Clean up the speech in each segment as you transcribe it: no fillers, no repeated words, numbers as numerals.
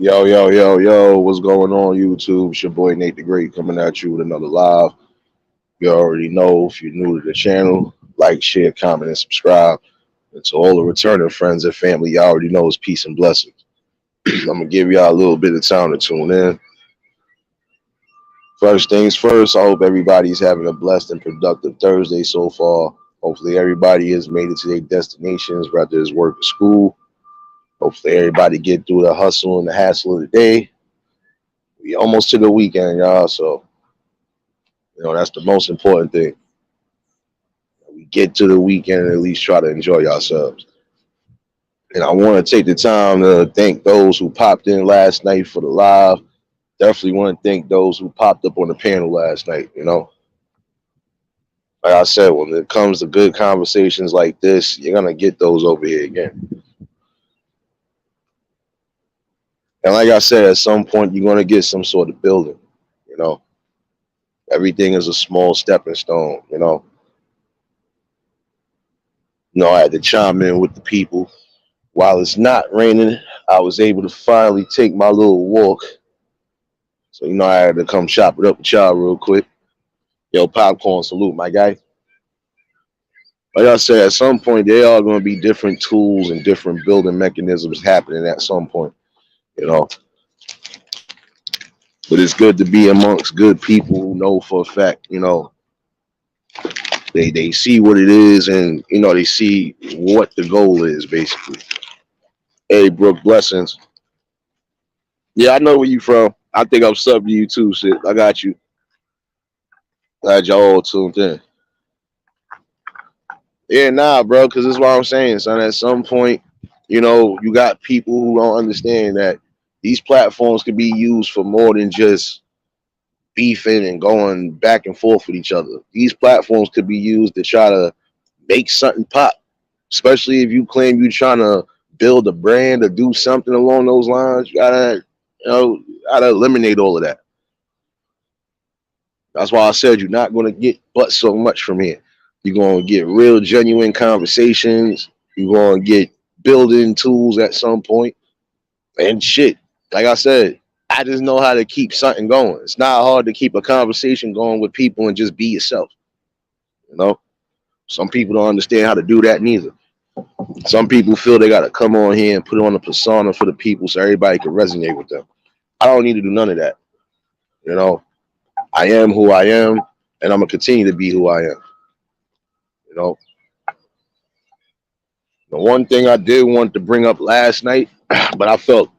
Yo, yo, yo, yo, what's going on, YouTube? It's your boy Nate the Great coming at you with another live. You already know if you're new to the channel, like, share, comment, and subscribe. And to all the returning friends and family, y'all already know it's peace and blessings. I'm gonna give y'all a little bit of time to tune in. First things first, I hope everybody's having a blessed and productive Thursday so far. Hopefully everybody has made it to their destinations, whether it's work or school. Hopefully everybody get through the hustle and the hassle of the day. We almost to the weekend, y'all, so that's the most important thing. We get to the weekend and at least try to enjoy ourselves. And I want to take the time to thank those who popped in last night for the live. Definitely want to thank those who popped up on the panel last night. Like I said, when it comes to good conversations like this, you're gonna get those over here again. And like I said, at some point you're gonna get some sort of building. You know, everything is a small stepping stone. I had to chime in with the people. While it's not raining, I was able to finally take my little walk. So, I had to come chop it up with y'all real quick. Yo, popcorn, salute, my guy. Like I said, at some point, there are going to be different tools and different building mechanisms happening at some point, you know. But it's good to be amongst good people who know for a fact, they see what it is and, they see what the goal is, basically. Hey, Brooke, blessings. Yeah, I know where you from. I think I'm subbed to you too, shit. I got you. Glad y'all all tuned in. Yeah, nah, bro, because this is what I'm saying, son. At some point, you got people who don't understand that these platforms can be used for more than just beefing and going back and forth with each other. These platforms could be used to try to make something pop, especially if you claim you're trying to build a brand or do something along those lines. You gotta eliminate all of that. That's why I said you're not going to get but so much from here. You're going to get real, genuine conversations. You're going to get building tools at some point. And shit, like I said, I just know how to keep something going. It's not hard to keep a conversation going with people and just be yourself. You know, some people don't understand how to do that neither. Some people feel they got to come on here and put on a persona for the people so everybody can resonate with them. I don't need to do none of that. You know, I am who I am, and I'm gonna continue to be who I am. You know, the one thing I did want to bring up last night, but I felt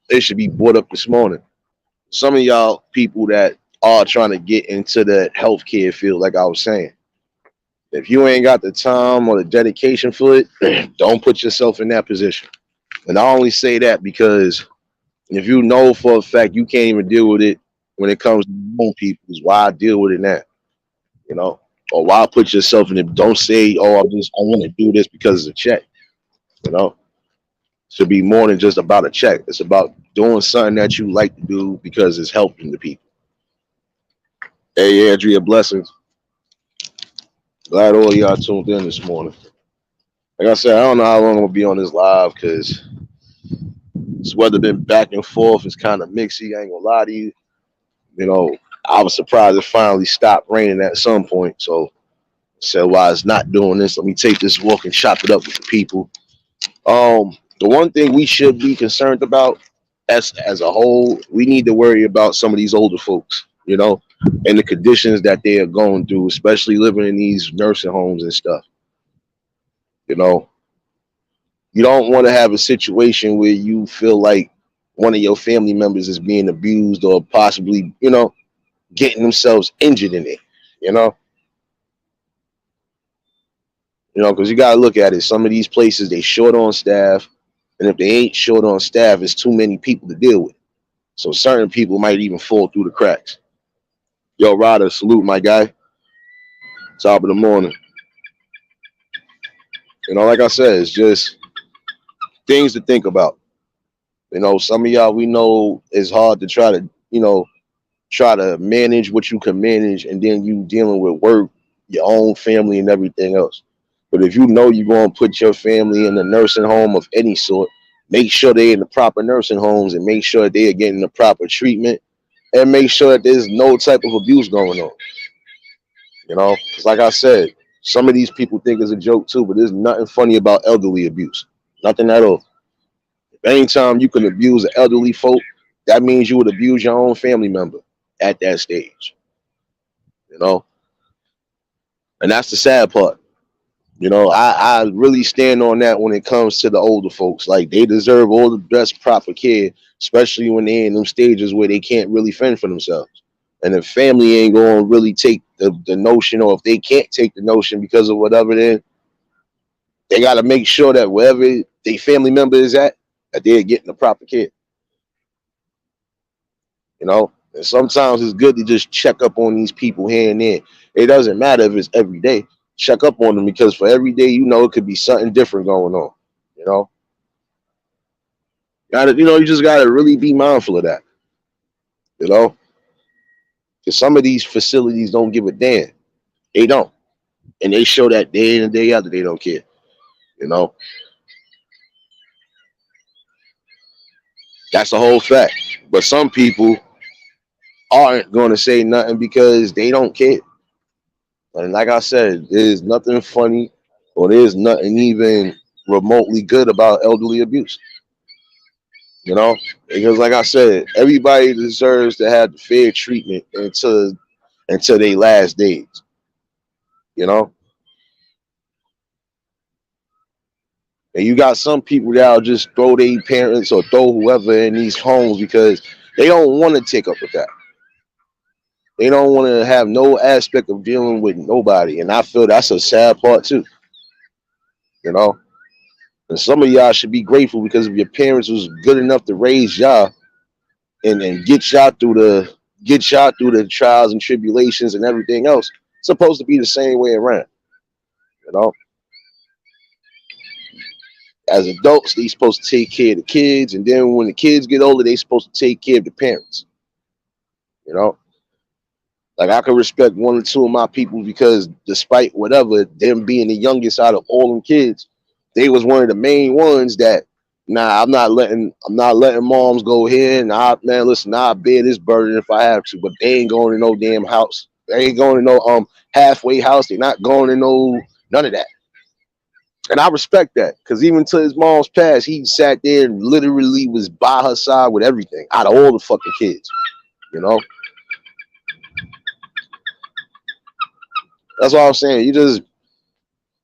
it should be brought up this morning. Some of y'all people that are trying to get into the healthcare field, like I was saying, if you ain't got the time or the dedication for it, don't put yourself in that position. And I only say that because if you know for a fact you can't even deal with it when it comes to your own people, why deal with it now? You know, or why put yourself in it? Don't say, "Oh, I want to do this because it's a check." You know, it should be more than just about a check. It's about doing something that you like to do because it's helping the people. Hey, Andrea, blessings. Glad all y'all tuned in this morning. Like I said, I don't know how long I'm gonna be on this live because this weather been back and forth. It's kind of mixy. I ain't gonna lie to you. You know, I was surprised it finally stopped raining at some point. So, said while it's not doing this, let me take this walk and chop it up with the people. The one thing we should be concerned about as a whole, we need to worry about some of these older folks, and the conditions that they are going through, especially living in these nursing homes and stuff. You know, you don't want to have a situation where you feel like one of your family members is being abused or possibly, getting themselves injured in it. You know, because you got to look at it. Some of these places they short on staff, and if they ain't short on staff, it's too many people to deal with. So certain people might even fall through the cracks. Yo, Ryder, salute my guy. Top of the morning. Like I said, it's just things to think about. Some of y'all we know it's hard to try to manage what you can manage, and then you dealing with work, your own family, and everything else. But if you know you're going to put your family in a nursing home of any sort, make sure they're in the proper nursing homes and make sure they are getting the proper treatment and make sure that there's no type of abuse going on. You know, 'cause like I said, some of these people think it's a joke too, but there's nothing funny about elderly abuse. Nothing at all. Anytime you can abuse an elderly folk, that means you would abuse your own family member at that stage. You know, and that's the sad part. You know, I really stand on that when it comes to the older folks. Like they deserve all the best proper care, especially when they're in them stages where they can't really fend for themselves. And if family ain't going to really take the notion, or if they can't take the notion because of whatever, then they got to make sure that wherever their family member is at, that they're getting the proper care. You know, and sometimes it's good to just check up on these people here and there. It doesn't matter if it's every day. Check up on them because for every day, you know, it could be something different going on. You know, you just gotta really be mindful of that. You know, because some of these facilities don't give a damn. They don't, and they show that day in and day out that they don't care. You know, that's the whole fact. But some people aren't going to say nothing because they don't care. And like I said, there's nothing funny or there's nothing even remotely good about elderly abuse. You know, because like I said, everybody deserves to have the fair treatment until their last days. You know, and you got some people that'll just throw their parents or throw whoever in these homes because they don't want to take up with that. They don't want to have no aspect of dealing with nobody, and I feel that's a sad part too. You know, and some of y'all should be grateful because if your parents was good enough to raise y'all and get y'all through the trials and tribulations and everything else, it's supposed to be the same way around. You know, as adults, they supposed to take care of the kids, and then when the kids get older, they supposed to take care of the parents. You know, like I can respect one or two of my people because despite whatever, them being the youngest out of all them kids, they was one of the main ones that nah, I'm not letting moms go here. And I man, listen, I'll bear this burden if I have to, but they ain't going to no damn house. They ain't going to no halfway house. They're not going to no none of that. And I respect that because even to his mom's past, he sat there and literally was by her side with everything out of all the fucking kids. You know, that's what I'm saying. You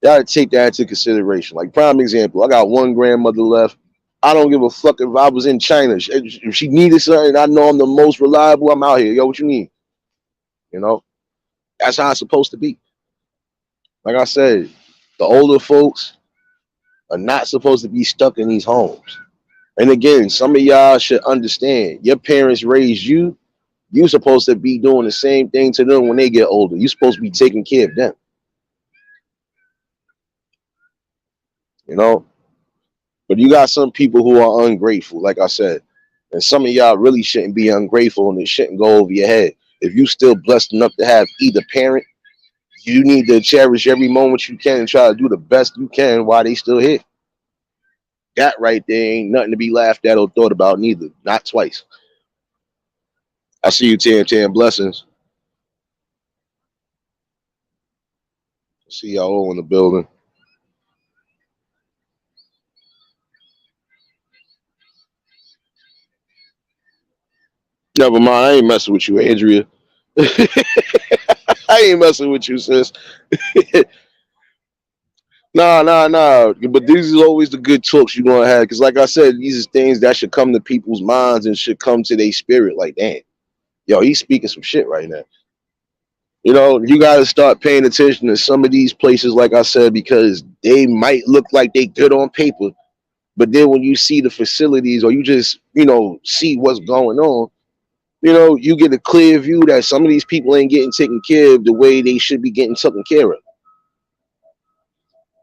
gotta take that into consideration. Like prime example, I got one grandmother left. I don't give a fuck if I was in China. If she needed something, I know I'm the most reliable. I'm out here. Yo, what you need? You know, that's how it's supposed to be. Like I said, the older folks are not supposed to be stuck in these homes. And again, some of y'all should understand. Your parents raised you. You're supposed to be doing the same thing to them when they get older. You're supposed to be taking care of them. You know, but you got some people who are ungrateful, like I said. And some of y'all really shouldn't be ungrateful and it shouldn't go over your head. If you still blessed enough to have either parent, you need to cherish every moment you can and try to do the best you can while they still here. That right there ain't nothing to be laughed at or thought about neither. Not twice. I see you, Tam. Blessings. See y'all all in the building. Never mind. I ain't messing with you, Andrea. I ain't messing with you, sis. Nah. But these is always the good talks you're gonna have. Cause like I said, these are things that should come to people's minds and should come to their spirit. Like, damn, yo, he's speaking some shit right now. You know, you gotta start paying attention to some of these places, like I said, because they might look like they good on paper, but then when you see the facilities or you just, see what's going on, you get a clear view that some of these people ain't getting taken care of the way they should be getting taken care of.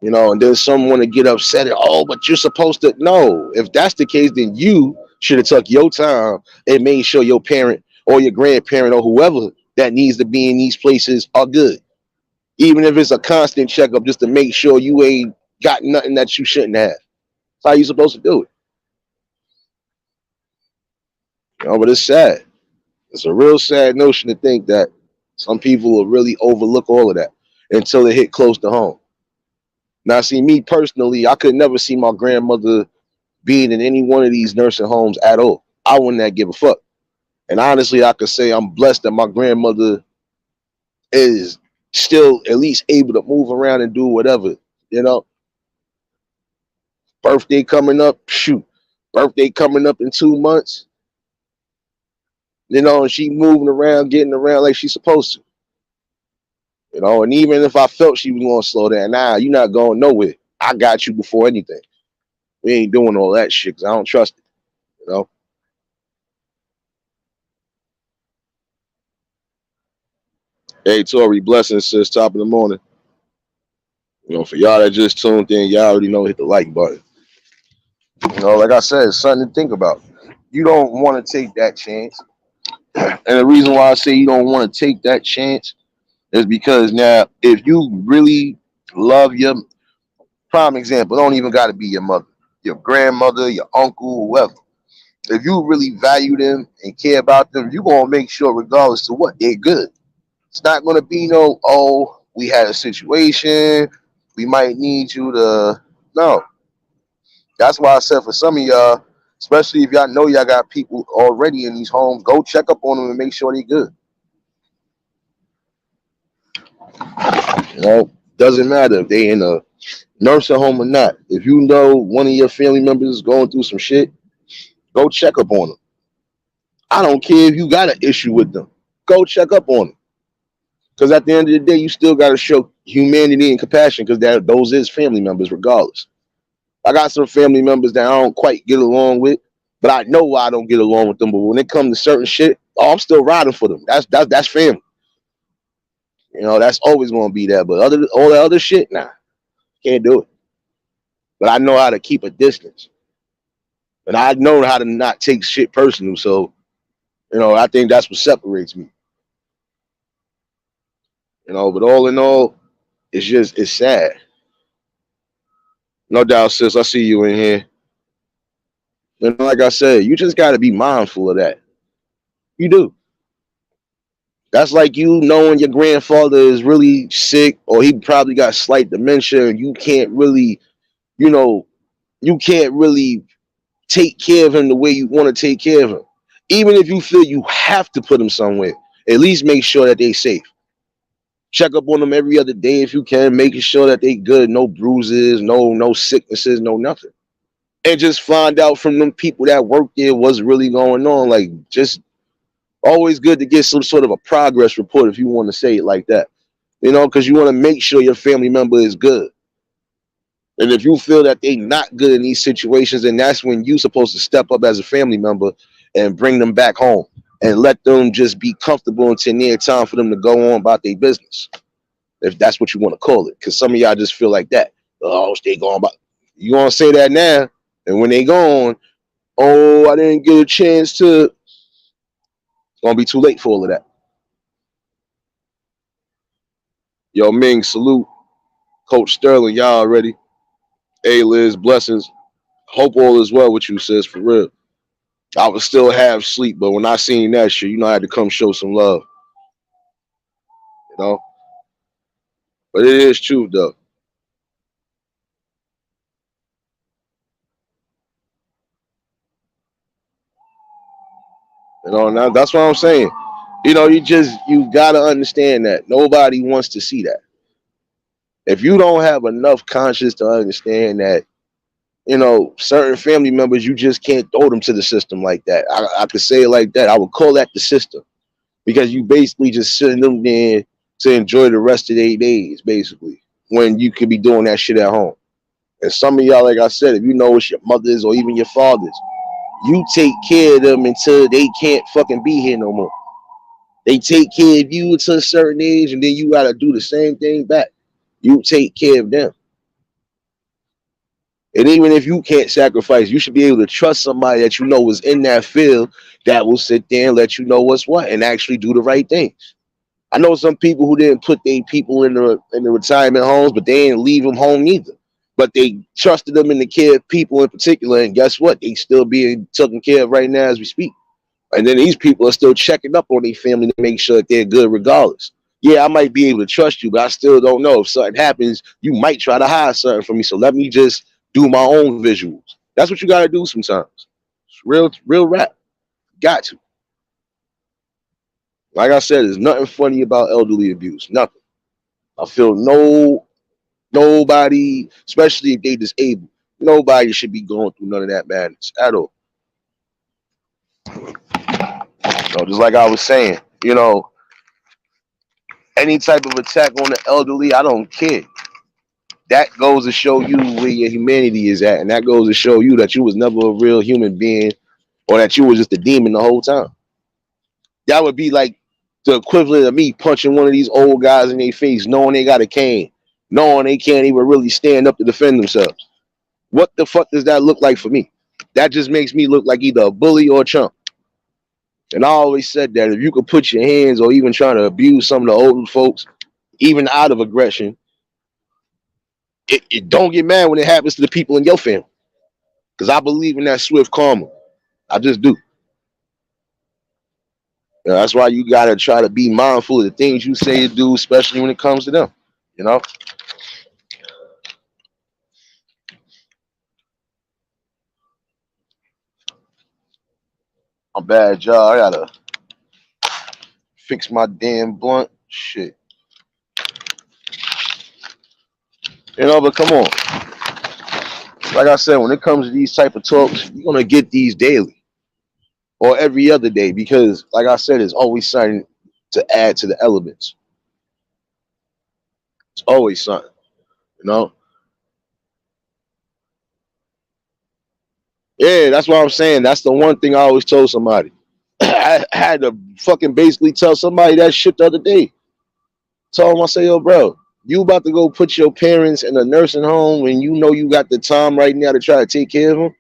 And then someone to get upset at, oh, but you're supposed to. No, if that's the case, then you should have took your time and made sure your parent or your grandparent or whoever that needs to be in these places are good. Even if it's a constant checkup just to make sure you ain't got nothing that you shouldn't have. That's how you supposed to do it. But it's sad. It's a real sad notion to think that some people will really overlook all of that until it hit close to home. Now, see, me personally, I could never see my grandmother being in any one of these nursing homes at all. I wouldn't have give a fuck. And honestly, I could say I'm blessed that my grandmother is still at least able to move around and do whatever. You know, birthday coming up, shoot, birthday coming up in 2 months. And she moving around, getting around like she's supposed to. And even if I felt she was going to slow down, nah, you're not going nowhere. I got you before anything. We ain't doing all that shit because I don't trust it. You know. Hey, Tori, blessings, sis. Top of the morning. For y'all that just tuned in, y'all already know hit the like button. Like I said, it's something to think about. You don't want to take that chance. And the reason why I say you don't want to take that chance is because now, if you really love your prime example, don't even got to be your mother, your grandmother, your uncle, whoever. If you really value them and care about them, you're going to make sure, regardless of what, they're good. It's not going to be no, oh, we had a situation, we might need you to. No. That's why I said for some of y'all, especially if y'all know y'all got people already in these homes, go check up on them and make sure they're good. Doesn't matter if they in a nursing home or not. If you know one of your family members is going through some shit, go check up on them. I don't care if you got an issue with them. Go check up on them. Because at the end of the day, you still got to show humanity and compassion because those is family members regardless. I got some family members that I don't quite get along with, but I know why I don't get along with them. But when it comes to certain shit, I'm still riding for them. That's family. That's always going to be that. But all the other shit, nah, can't do it. But I know how to keep a distance. And I know how to not take shit personal. So, I think that's what separates me. But all in all, it's sad. No doubt, sis. I see you in here. And like I said, you just got to be mindful of that. You do. That's like you knowing your grandfather is really sick or he probably got slight dementia and you can't really, you can't really take care of him the way you want to take care of him. Even if you feel you have to put him somewhere, at least make sure that they're safe. Check up on them every other day if you can, making sure that they good, no bruises, no sicknesses, no nothing. And just find out from them people that work there what's really going on. Like, just always good to get some sort of a progress report if you want to say it like that. Because you want to make sure your family member is good. And if you feel that they not good in these situations, then that's when you're supposed to step up as a family member and bring them back home and let them just be comfortable until near time for them to go on about their business. If that's what you want to call it. Because some of y'all just feel like that. Oh, they going about. You going to say that now. And when they gone, oh, I didn't get a chance to. It's going to be too late for all of that. Yo, Ming, salute. Coach Sterling, y'all already. Hey, Liz, blessings. Hope all is well with you, sis, for real. I was still half asleep, but when I seen that shit, I had to come show some love. But it is true, though. Now that's what I'm saying. You gotta understand that nobody wants to see that. If you don't have enough conscience to understand that, certain family members, you just can't throw them to the system like that. I could say it like that. I would call that the system because you basically just sitting them there to enjoy the rest of their days, basically, when you could be doing that shit at home. And some of y'all, like I said, if you know it's your mother's or even your father's, you take care of them until they can't fucking be here no more. They take care of you until a certain age, and then you gotta do the same thing back. You take care of them. And even if you can't sacrifice, you should be able to trust somebody that you know is in that field that will sit there and let you know what's what and actually do the right things. I know some people who didn't put their people in the retirement homes, but they didn't leave them home either. But they trusted them in the care of people in particular, and guess what? They still being taken care of right now as we speak. And then these people are still checking up on their family to make sure that they're good regardless. Yeah, I might be able to trust you, but I still don't know. If something happens, you might try to hide something from me. So let me just do my own visuals. That's what you gotta do sometimes. It's real rap. Got to. Like I said, there's nothing funny about elderly abuse. Nothing. I feel nobody, especially if they disabled, nobody should be going through none of that madness at all. So just like I was saying, any type of attack on the elderly, I don't care. That goes to show you where your humanity is at, and that goes to show you that you was never a real human being, or that you was just a demon the whole time. That would be like the equivalent of me punching one of these old guys in their face, knowing they got a cane, knowing they can't even really stand up to defend themselves. What the fuck does that look like for me? That just makes me look like either a bully or a chump. And I always said that if you could put your hands or even try to abuse some of the older folks, even out of aggression, it don't get mad when it happens to the people in your family. Because I believe in that swift karma. I just do. That's why you gotta try to be mindful of the things you say to do, especially when it comes to them. You know. I'm bad, y'all. I gotta fix my damn blunt. Shit. But come on. Like I said, when it comes to these type of talks, you're gonna get these daily or every other day because, like I said, it's always something to add to the elements. It's always something, you know. Yeah, that's what I'm saying. That's the one thing I always told somebody. I had to fucking basically tell somebody that shit the other day. Told him, I say, yo, bro, you about to go put your parents in a nursing home and you know you got the time right now to try to take care of them?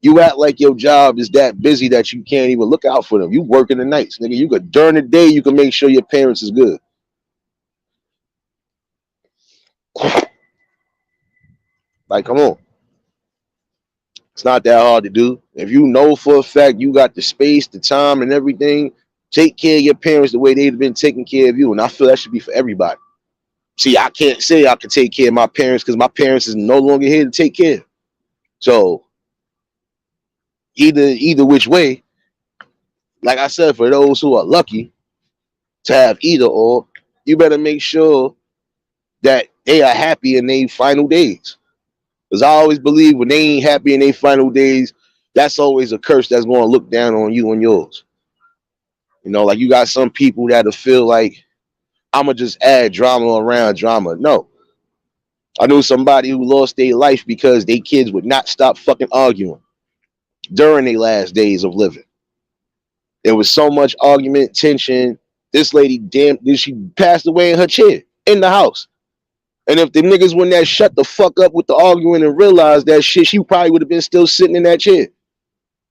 You act like your job is that busy that you can't even look out for them. You working the nights, nigga. You could during the day you can make sure your parents is good. Like, come on. It's not that hard to do. If you know for a fact you got the space, the time, and everything, take care of your parents the way they've been taking care of you. And I feel that should be for everybody. See, I can't say I can take care of my parents because my parents is no longer here to take care. So either which way, like I said, for those who are lucky to have either or, you better make sure that they are happy in their final days. Because I always believe when they ain't happy in their final days, that's always a curse that's going to look down on you and yours. Like you got some people that'll feel like I'ma just add drama around drama. No. I knew somebody who lost their life because their kids would not stop fucking arguing during their last days of living. There was so much argument, tension. This lady, she passed away in her chair in the house. And if the niggas wouldn't have shut the fuck up with the arguing and realized that shit, she probably would have been still sitting in that chair.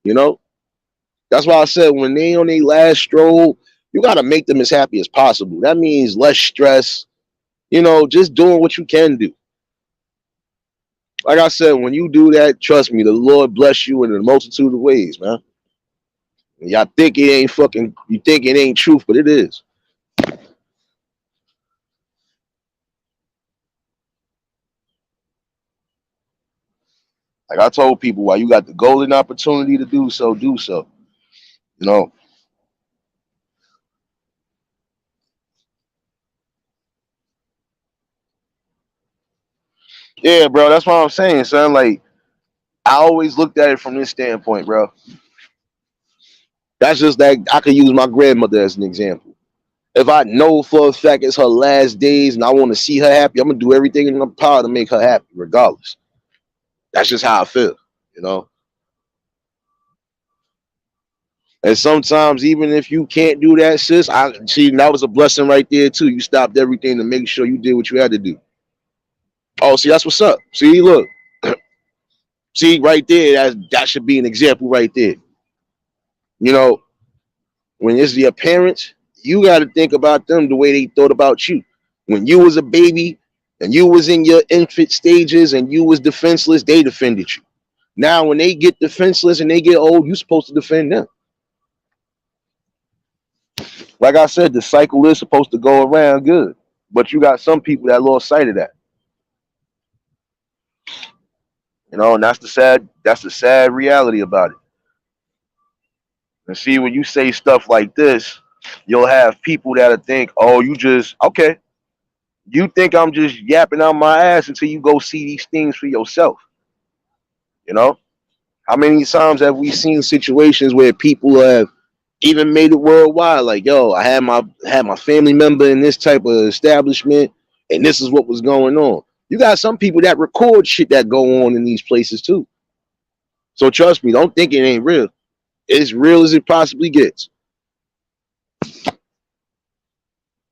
That's why I said when they on their last stroll, you got to make them as happy as possible. That means less stress, just doing what you can do. Like I said, when you do that, trust me, the Lord bless you in a multitude of ways, man. Y'all think it ain't you think it ain't truth, but it is. Like I told people, while you got the golden opportunity to do so, do so. Yeah, bro, that's what I'm saying, son. Like, I always looked at it from this standpoint, bro. That's just that I could use my grandmother as an example. If I know for a fact it's her last days and I want to see her happy, I'm gonna do everything in my power to make her happy, regardless. That's just how I feel. And sometimes, even if you can't do that, sis, I see that was a blessing right there too. You stopped everything to make sure you did what you had to do. Oh, see, that's what's up. See, look, see right there, that should be an example right there. When it's your parents, you got to think about them the way they thought about you. When you was a baby and you was in your infant stages and you was defenseless, they defended you. Now, when they get defenseless and they get old, you're supposed to defend them. Like I said, the cycle is supposed to go around good. But you got some people that lost sight of that. And that's the sad reality about it. And see, when you say stuff like this, you'll have people that'll think, oh, you just okay. You think I'm just yapping out my ass until you go see these things for yourself. You know? How many times have we seen situations where people have even made it worldwide? Like, yo, I had my family member in this type of establishment, and this is what was going on. You got some people that record shit that go on in these places too. So trust me, don't think it ain't real. It's real as it possibly gets.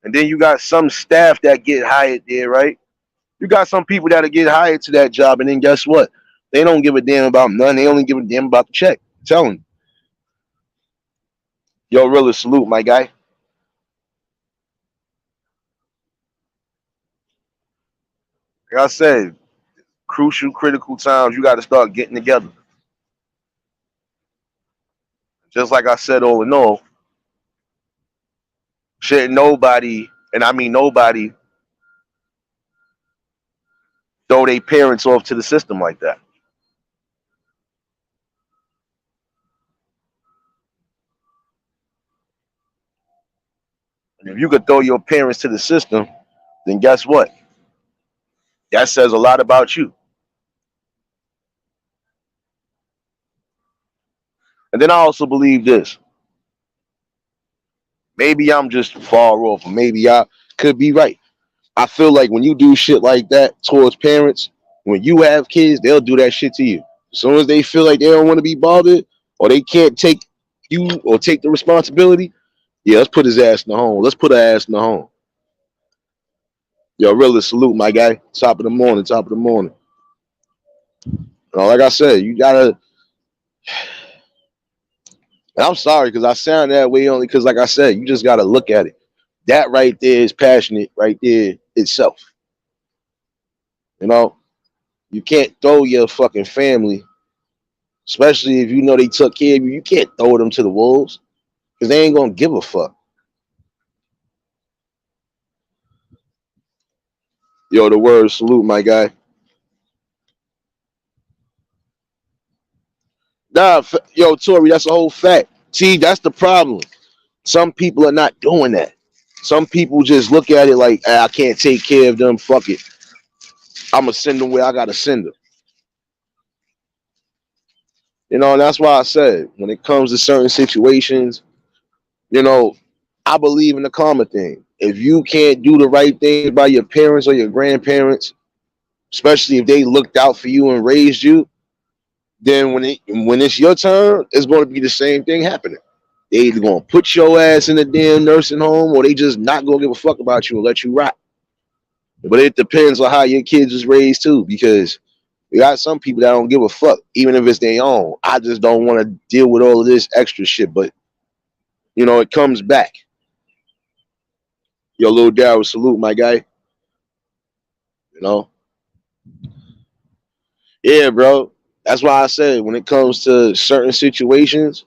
And then you got some staff that get hired there, right? You got some people that'll get hired to that job, and then guess what? They don't give a damn about none. They only give a damn about the check. Tell them, yo, really salute, my guy. Like I said, crucial, critical times, you got to start getting together. Just like I said, all in all, shit, nobody, and I mean nobody, throw their parents off to the system like that. And if you could throw your parents to the system, then guess what? That says a lot about you. And then I also believe this. Maybe I'm just far off, or maybe I could be right. I feel like when you do shit like that towards parents, when you have kids, they'll do that shit to you. As soon as they feel like they don't want to be bothered or they can't take you or take the responsibility, yeah, let's put his ass in the home. Let's put her ass in the home. Yo, really salute, my guy. Top of the morning, top of the morning. Like I said, you gotta. And I'm sorry because I sound that way only because, like I said, you just gotta look at it. That right there is passionate, right there itself. You know, you can't throw your fucking family, especially if you know they took care of you. You can't throw them to the wolves because they ain't gonna give a fuck. Yo, the word salute, my guy. Nah, yo, Tori, that's a whole fact. See, that's the problem. Some people are not doing that. Some people just look at it like, I can't take care of them. Fuck it. I'm gonna send them where I gotta send them. And that's why I said when it comes to certain situations, you know, I believe in the karma thing. If you can't do the right thing by your parents or your grandparents, especially if they looked out for you and raised you, then when it's your turn, it's going to be the same thing happening. They either going to put your ass in a damn nursing home or they just not going to give a fuck about you and let you rot. But it depends on how your kids is raised too, because we got some people that don't give a fuck, even if it's their own. I just don't want to deal with all of this extra shit, but it comes back. Yo, little Daryl, salute, my guy. You know, yeah, bro. That's why I said when it comes to certain situations,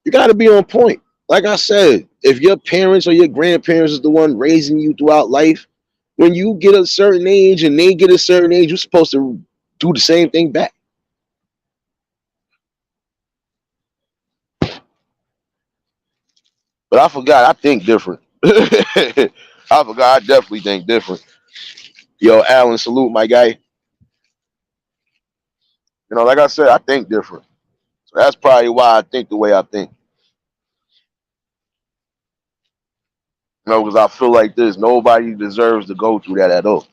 you got to be on point. Like I said, if your parents or your grandparents is the one raising you throughout life, when you get a certain age and they get a certain age, you're supposed to do the same thing back. But I forgot, I think different. I forgot, I definitely think different. Yo, Alan, salute, my guy. Like I said, I think different. So that's probably why I think the way I think. Because I feel like this. Nobody deserves to go through that at all.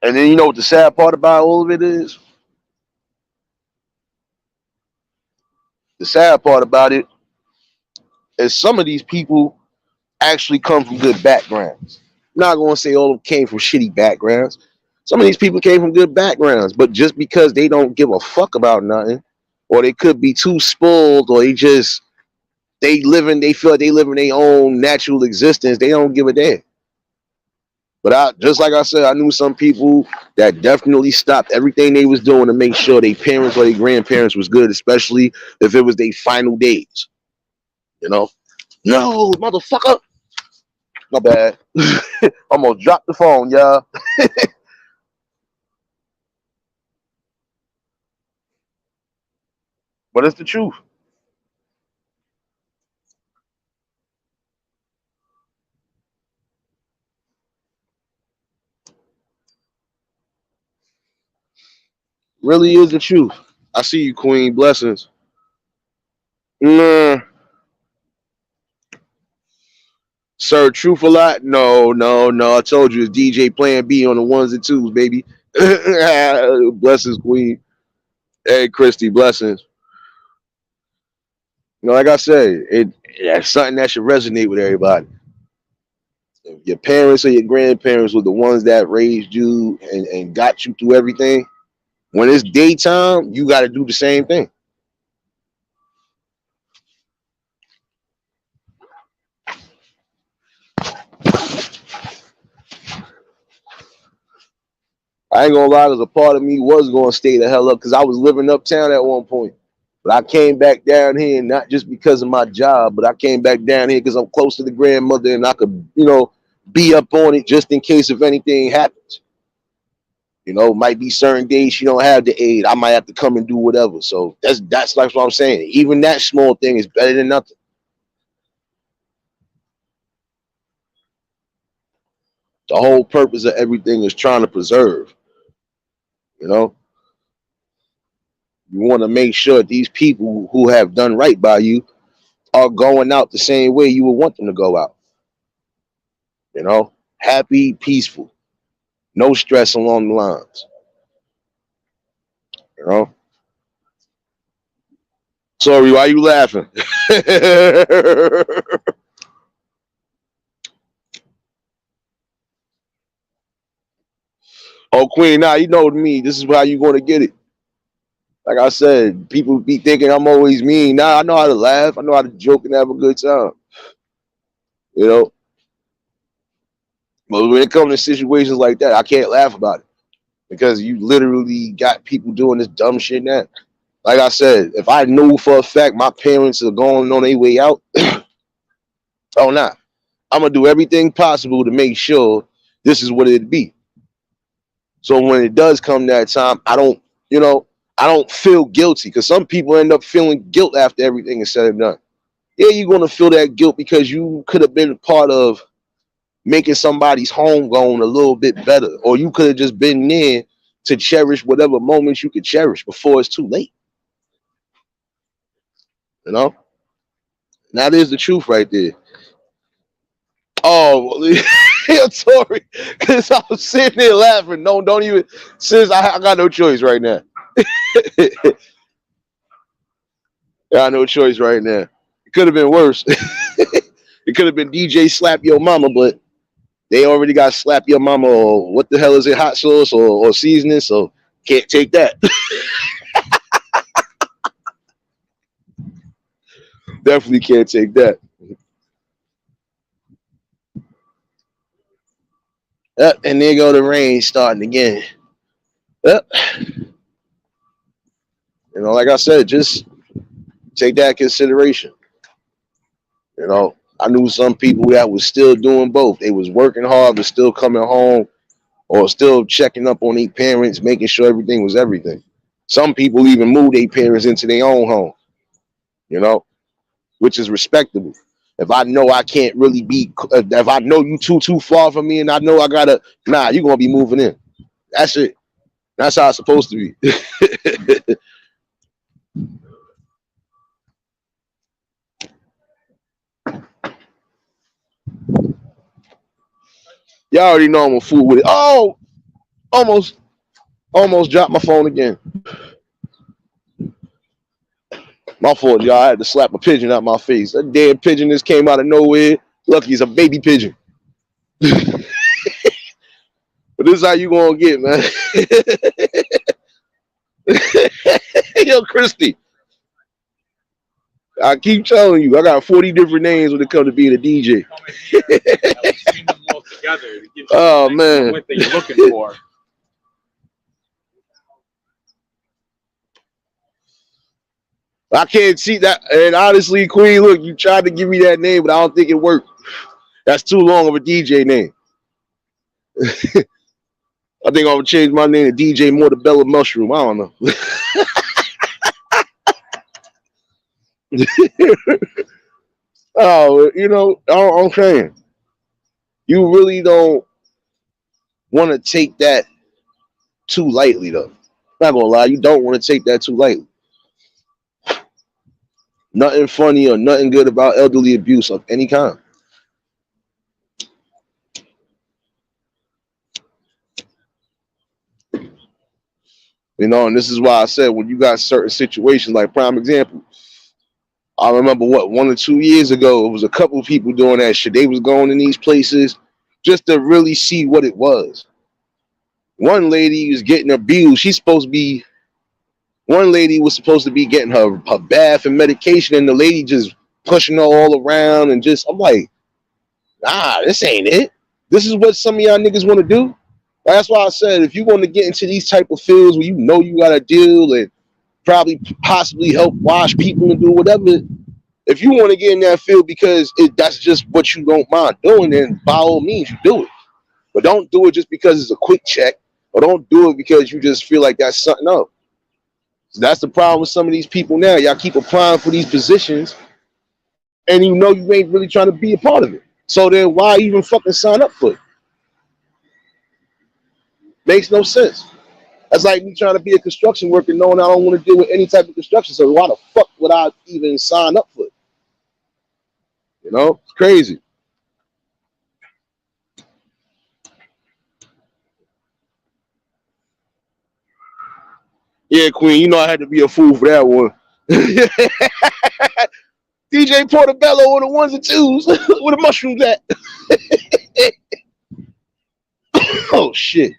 And then you know what the sad part about all of it is? The sad part about it is some of these people actually come from good backgrounds. I'm not going to say all of them came from shitty backgrounds. Some of these people came from good backgrounds, but just because they don't give a fuck about nothing, or they could be too spoiled, or they feel like they live in their own natural existence. They don't give a damn. But I just like I said, I knew some people that definitely stopped everything they was doing to make sure their parents or their grandparents was good, especially if it was their final days. You know? No, motherfucker. My bad. Almost dropped the phone, y'all. But it's the truth. Really is the truth. I see you, Queen. Blessings. Nah, sir, truth a lot? No, no, no. I told you it's DJ Plan B on the ones and twos, baby. Blessings, Queen. Hey, Christy, blessings. Like I said, that's something that should resonate with everybody. If your parents or your grandparents were the ones that raised you and got you through everything, when it's daytime, you got to do the same thing. I ain't gonna lie, there's a part of me was gonna stay the hell up because I was living uptown at one point. But I came back down here not just because of my job, but I came back down here because I'm close to the grandmother and I could, be up on it just in case if anything happens. Might be certain days she don't have the aid. I might have to come and do whatever. So that's like what I'm saying. Even that small thing is better than nothing. The whole purpose of everything is trying to preserve. You know, you want to make sure these people who have done right by you are going out the same way you would want them to go out. Happy, peaceful, no stress along the lines. You know. Sorry, why you laughing? Oh, Queen, you know me. This is how you going to get it. Like I said, people be thinking I'm always mean. I know how to laugh. I know how to joke and have a good time. You know, but when it comes to situations like that, I can't laugh about it because you literally got people doing this dumb shit now. Like I said, if I knew for a fact my parents are going on their way out, oh nah, I'm gonna do everything possible to make sure this is what it'd be. So when it does come that time, I don't feel guilty because some people end up feeling guilt after everything is said and done. Yeah, you're gonna feel that guilt because you could have been part of making somebody's home going a little bit better, or you could have just been there to cherish whatever moments you could cherish before it's too late. You know, that is the truth right there. Oh, I'm sorry, because I was sitting there laughing. No, don't even. Since I got no choice right now. I got no choice right now. It could have been worse. It could have been DJ slap your mama, but they already got slap your mama or what the hell is it, hot sauce or seasoning, so can't take that. Definitely can't take that. Yep, and there go the rain starting again. Yep. Like I said, just take that consideration. I knew some people that was still doing both. They was working hard, but still coming home or still checking up on their parents, making sure everything was everything. Some people even moved their parents into their own home, you know, which is respectable. If I know I can't really be, if I know you too far from me, and I know I gotta, you're gonna be moving in. That's it. That's how it's supposed to be. Y'all already know I'm a fool with it. Oh, almost, almost dropped my phone again. My fault, y'all. I had to slap a pigeon out my face. That damn pigeon just came out of nowhere. Lucky it's a baby pigeon. But this is how you gonna get, man. Yo, Christy. I keep telling you, I got 40 different names when it comes to being a DJ. together to give you Oh man, what they're looking for. I can't see that. And honestly, Queen, look, you tried to give me that name, but I don't think it worked. That's too long of a DJ name. I think I'm gonna change my name to DJ Mortobello Mushroom. I don't know. Oh, you know, I'm saying you really don't want to take that too lightly, though. Not gonna lie, you don't want to take that too lightly. Nothing funny or nothing good about elderly abuse of any kind. You know, and this is why I said when you got certain situations, like prime example, I remember 1 or 2 years ago, it was a couple of people doing that shit. They was going in these places just to really see what it was. One lady was getting abused. One lady was supposed to be getting her bath and medication, and the lady just pushing her all around and just, I'm like, nah, this ain't it. This is what some of y'all niggas want to do. That's why I said if you want to get into these type of fields where you know you got to deal and probably possibly help wash people and do whatever, if you want to get in that field because that's just what you don't mind doing, then by all means you do it. But don't do it just because it's a quick check, or don't do it because you just feel like that's something else. So that's the problem with some of these people now. Y'all keep applying for these positions, and you know you ain't really trying to be a part of it. So then why even fucking sign up for it? Makes no sense. That's like me trying to be a construction worker knowing I don't want to deal with any type of construction. So why the fuck would I even sign up for it? You know, it's crazy. Yeah, Queen, you know I had to be a fool for that one. DJ Portobello on the ones and twos. Where the mushrooms at? Oh shit.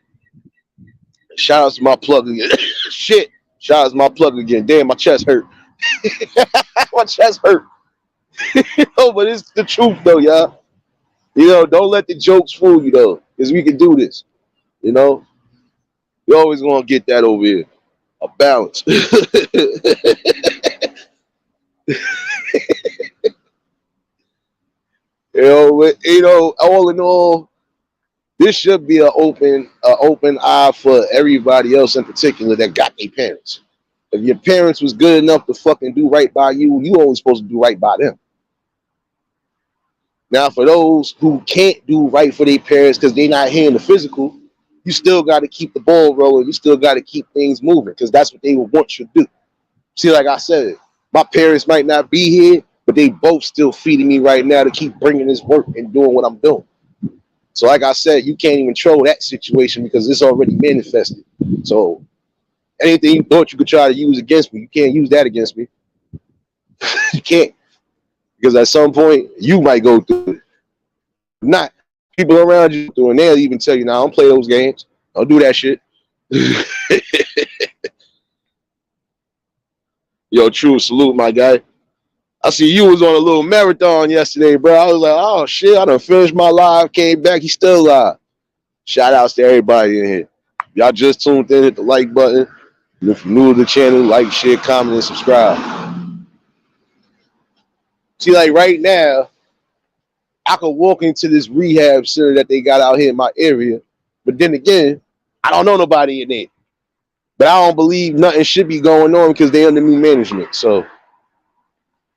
Shout out to my plug again. Shit. Shout out to my plug again. Damn, my chest hurt. My chest hurt. No, but it's the truth though, y'all. You know, don't let the jokes fool you though. Because we can do this. You know? You always gonna get that over here. A balance. All in all, this should be an open eye for everybody else in particular that got their parents. If your parents was good enough to fucking do right by you, you only supposed to do right by them. Now, for those who can't do right for their parents because they're not here in the physical, you still got to keep the ball rolling. You still got to keep things moving because that's what they would want you to do. See, like I said, my parents might not be here, but they both still feeding me right now to keep bringing this work and doing what I'm doing. So, like I said, you can't even control that situation because it's already manifested. So, anything you thought you could try to use against me, you can't use that against me. You can't. Because at some point, you might go through it. Not people around you through, and they'll even tell you, "Now, don't play those games. Don't do that shit." Yo, true salute, my guy. I see you was on a little marathon yesterday, bro. I was like, oh shit, I done finished my live, came back, he's still live. Shout outs to everybody in here. Y'all just tuned in, hit the like button. And if you're new to the channel, like, share, comment, and subscribe. See, like right now, I could walk into this rehab center that they got out here in my area, but then again, I don't know nobody in there. But I don't believe nothing should be going on because they under new management. So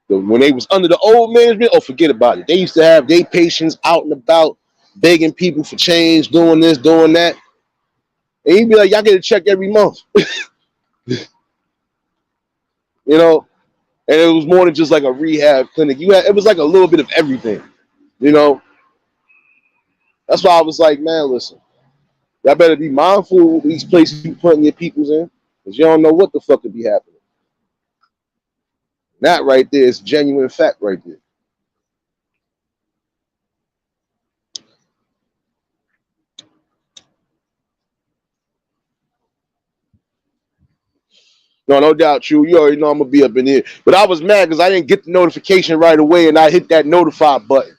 when they was under the old management, oh, forget about it. They used to have their patients out and about, begging people for change, doing this, doing that. And he'd be like, y'all get a check every month. You know? And it was more than just like a rehab clinic. It was like a little bit of everything. You know? That's why I was like, man, listen, y'all better be mindful of these places you putting your peoples in, because you don't know what the fuck could be happening. That right there is genuine fact right there. No doubt, True. You already know I'm gonna be up in here. But I was mad because I didn't get the notification right away, and I hit that notify button.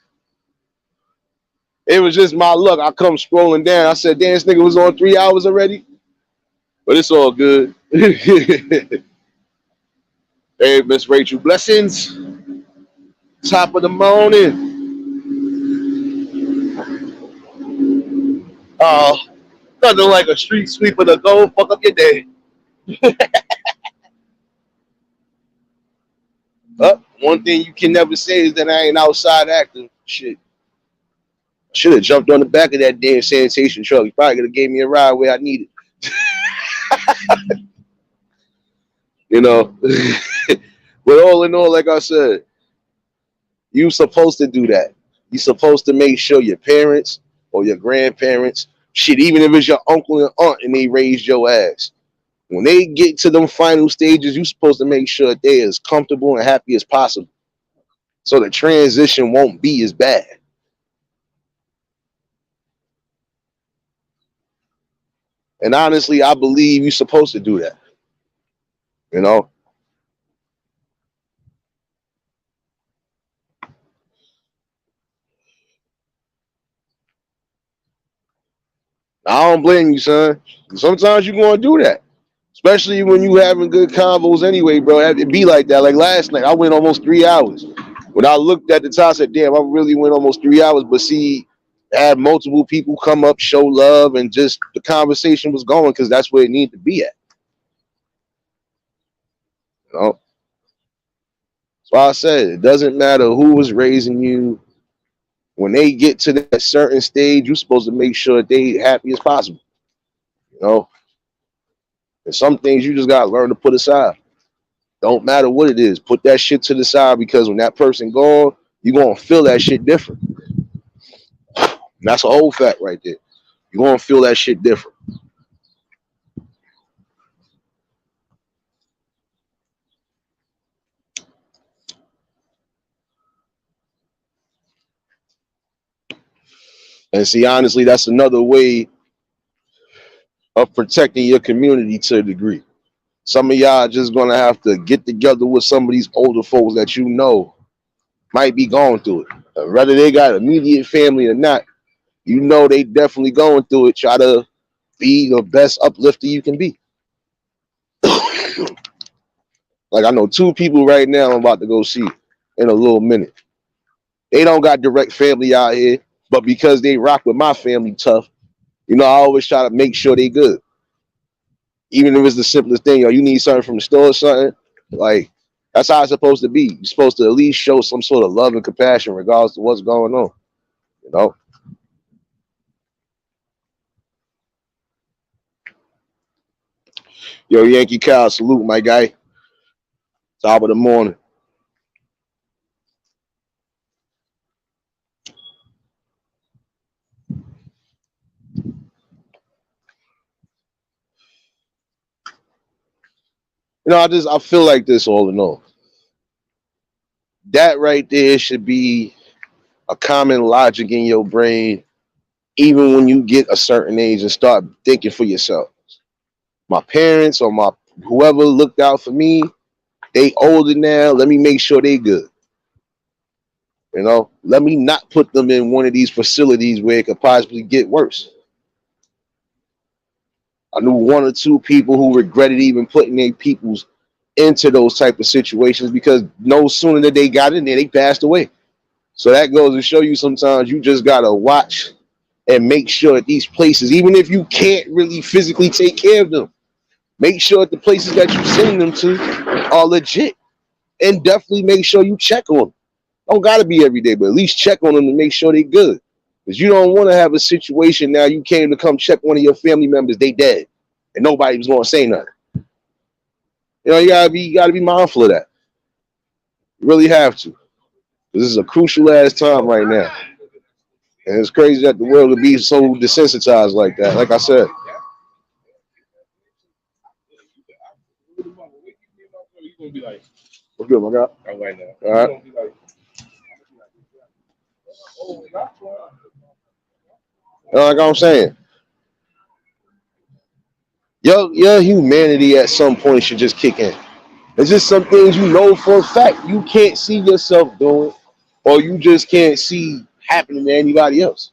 It was just my luck. I come scrolling down. I said, damn, this nigga was on 3 hours already. But it's all good. Hey, Miss Rachel, blessings. Top of the morning. Oh, nothing like a street sweeper to go fuck up your day. One thing you can never say is that I ain't outside acting. Shit. I should have jumped on the back of that damn sanitation truck. You probably could have gave me a ride where I needed. You know. But all in all, like I said, you supposed to do that. You supposed to make sure your parents or your grandparents, shit, even if it's your uncle and aunt and they raised your ass, when they get to them final stages, you supposed to make sure they're as comfortable and happy as possible, so the transition won't be as bad. And honestly, I believe you're supposed to do that. You know? I don't blame you, son. Sometimes you're going to do that. Especially when you having good convos anyway, bro. It be like that. Like last night, I went almost 3 hours. When I looked at the time, I said, damn, I really went almost 3 hours. But see, I had multiple people come up, show love, and just the conversation was going because that's where it needed to be at. You know? So I said, it doesn't matter who was raising you. When they get to that certain stage, you're supposed to make sure they happy as possible. You know? And some things you just got to learn to put aside. Don't matter what it is. Put that shit to the side because when that person gone, you're going to feel that shit different. And that's a whole fact right there. You're going to feel that shit different. And see, honestly, that's another way of protecting your community to a degree. Some of y'all just going to have to get together with some of these older folks that you know might be going through it. Whether they got immediate family or not, you know they definitely going through it. Try to be the best uplifter you can be. Like I know two people right now I'm about to go see in a little minute. They don't got direct family out here, but because they rock with my family tough, you know, I always try to make sure they good. Even if it's the simplest thing, or you need something from the store or something, like that's how it's supposed to be. You're supposed to at least show some sort of love and compassion regardless of what's going on. You know? Yo, Yankee Cow, salute my guy. Top of the morning. You know, I feel like this all in all. That right there should be a common logic in your brain, even when you get a certain age and start thinking for yourself. My parents or my whoever looked out for me, they older now. Let me make sure they good. You know, let me not put them in one of these facilities where it could possibly get worse. I knew one or two people who regretted even putting their peoples into those type of situations because no sooner that they got in there, they passed away. So that goes to show you sometimes you just gotta watch and make sure at these places, even if you can't really physically take care of them, make sure that the places that you send them to are legit. And definitely make sure you check on them. Don't gotta be every day, but at least check on them to make sure they good. Because you don't want to have a situation now you came to come check one of your family members, they dead, and nobody was gonna say nothing. You know, you gotta be mindful of that. You really have to. This is a crucial ass time right now. And it's crazy that the world would be so desensitized like that. Like I said. What's good, my guy? All right. Like I'm saying, your humanity at some point should just kick in. It's just some things you know for a fact you can't see yourself doing, or you just can't see happening to anybody else.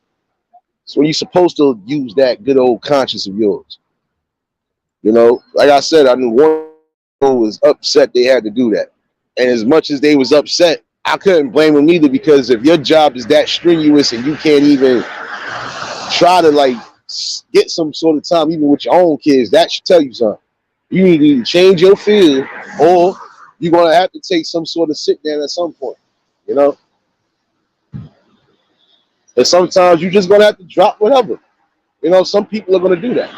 So you're supposed to use that good old conscience of yours. You know, like I said, I knew one was upset they had to do that. And as much as they was upset, I couldn't blame them either, because if your job is that strenuous and you can't even try to like get some sort of time even with your own kids, that should tell you something. You need to either change your field, or you're gonna have to take some sort of sit down at some point, you know. And sometimes you're just gonna have to drop whatever. You know, some people are gonna do that.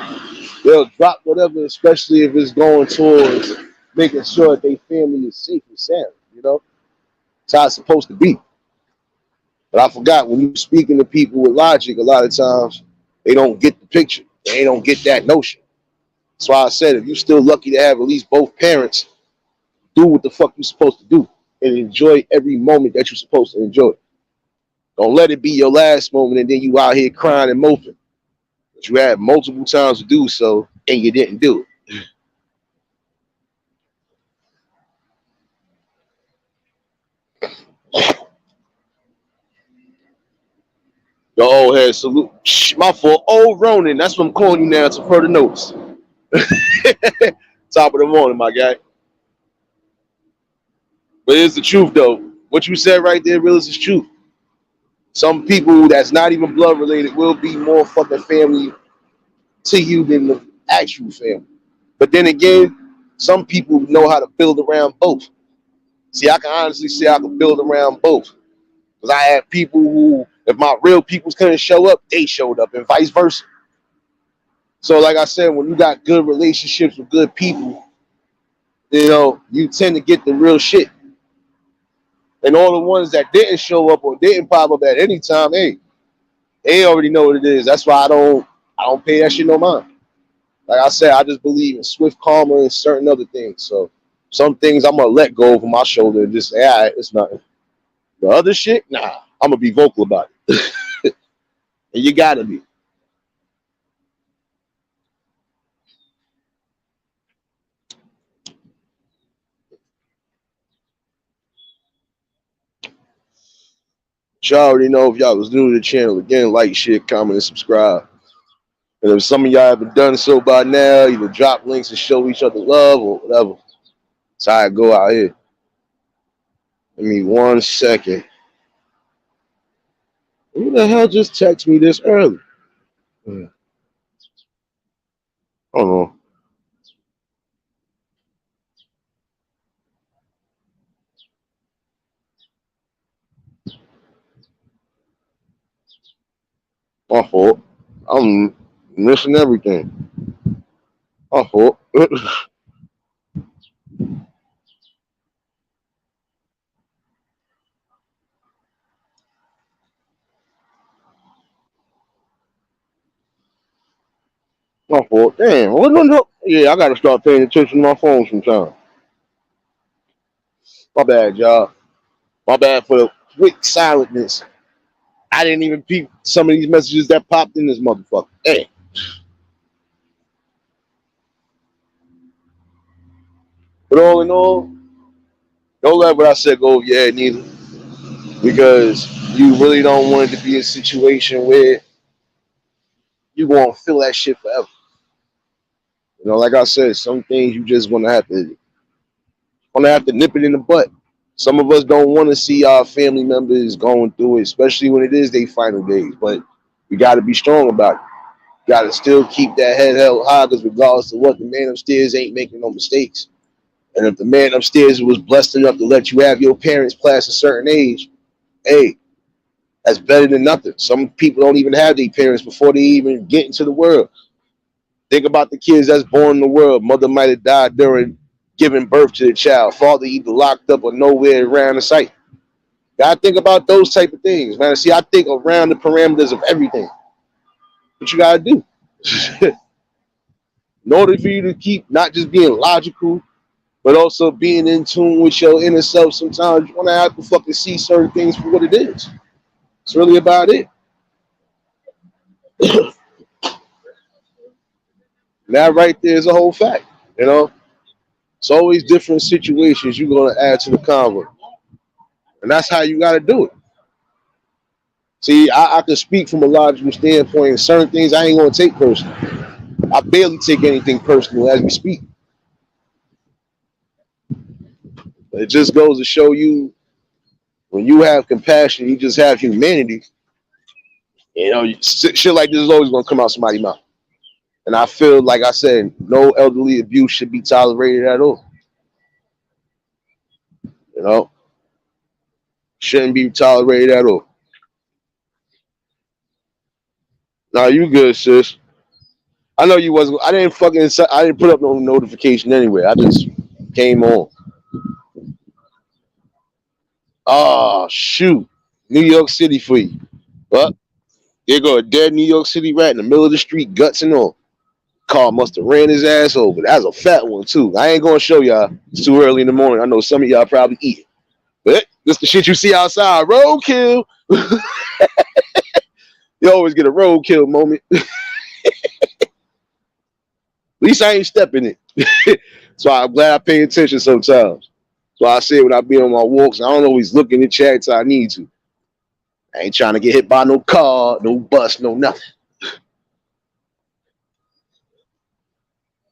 They'll drop whatever, especially if it's going towards making sure that their family is safe and sound. You know, it's how it's supposed to be. But I forgot, when you're speaking to people with logic, a lot of times they don't get the picture. They don't get that notion. That's why I said, if you're still lucky to have at least both parents, do what the fuck you're supposed to do and enjoy every moment that you're supposed to enjoy. Don't let it be your last moment and then you out here crying and moping. But you had multiple times to do so and you didn't do it. Your old head salute. Shh, my fault. Old Ronin. That's what I'm calling you now to further notice. Top of the morning, my guy. But it's the truth, though. What you said right there, real, is the truth. Some people that's not even blood related will be more fucking family to you than the actual family. But then again, some people know how to build around both. See, I can honestly say I can build around both. Because I had people who, if my real peoples couldn't show up, they showed up, and vice versa. So, like I said, when you got good relationships with good people, you know, you tend to get the real shit. And all the ones that didn't show up or didn't pop up at any time, hey, they already know what it is. That's why I don't pay that shit no mind. Like I said, I just believe in swift karma and certain other things. So some things I'm gonna let go over my shoulder and just say, all right, it's nothing. The other shit, nah, I'm gonna be vocal about it. And you gotta be. But y'all already know, if y'all was new to the channel, again, like, share, comment, and subscribe. And if some of y'all haven't done so by now, either drop links and show each other love or whatever. That's how I go out here. Give me 1 second. Who the hell just texted me this early? I don't know. My fault. I'm missing everything. My fault. My fault. Damn. What the? Yeah, I gotta start paying attention to my phone sometime. My bad, y'all. My bad for the quick silentness. I didn't even peep some of these messages that popped in this motherfucker. Hey, but all in all, don't let what I said go over your head neither, because you really don't want it to be a situation where you gonna feel that shit forever. You know, like I said, some things you just gonna have to nip it in the butt. Some of us don't want to see our family members going through it, especially when it is their final days. But we got to be strong about it. Got to still keep that head held high, because regardless of what, the man upstairs ain't making no mistakes. And if the man upstairs was blessed enough to let you have your parents past a certain age, hey, that's better than nothing. Some people don't even have their parents before they even get into the world. Think about the kids that's born in the world. Mother might have died during giving birth to the child. Father either locked up or nowhere around the site. Gotta think about those type of things, man. See, I think around the parameters of everything. What you gotta do. In order for you to keep not just being logical, but also being in tune with your inner self, sometimes you wanna have to fucking see certain things for what it is. It's really about it. That right there is a whole fact. You know, it's always different situations you're gonna add to the convo, and that's how you gotta do it. See, I can speak from a logical standpoint. Certain things I ain't gonna take personal. I barely take anything personal as we speak. It just goes to show you when you have compassion, you just have humanity. You know, shit like this is always gonna come out somebody's mouth. And I feel like I said, no elderly abuse should be tolerated at all. You know, shouldn't be tolerated at all. Nah, you good, sis. I know you wasn't. I didn't put up no notification anyway. I just came on. Oh shoot, New York City for you. Well, there go a dead New York City rat in the middle of the street, guts and all. Car must have ran his ass over. That's a fat one too. I ain't gonna show y'all. It's too early in the morning. I know some of y'all probably eat it. But this the shit you see outside. Roadkill. You always get a roadkill moment. At least I ain't stepping it. So I'm glad I pay attention sometimes. So I say when I be on my walks, I don't always look in the chat until I need to. I ain't trying to get hit by no car, no bus, no nothing.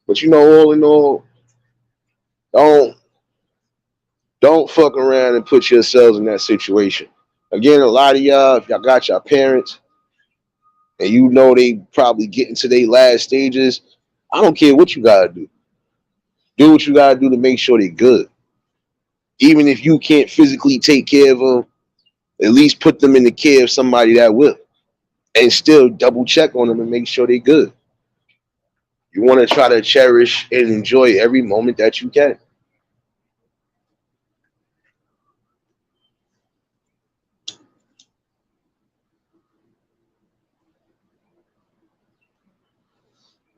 But you know, all in all, don't fuck around and put yourselves in that situation. Again, a lot of y'all, if y'all got your parents and you know they probably getting to their last stages, I don't care what you gotta do. Do what you gotta do to make sure they're good. Even if you can't physically take care of them, at least put them in the care of somebody that will. And still double check on them and make sure they're good. You want to try to cherish and enjoy every moment that you can.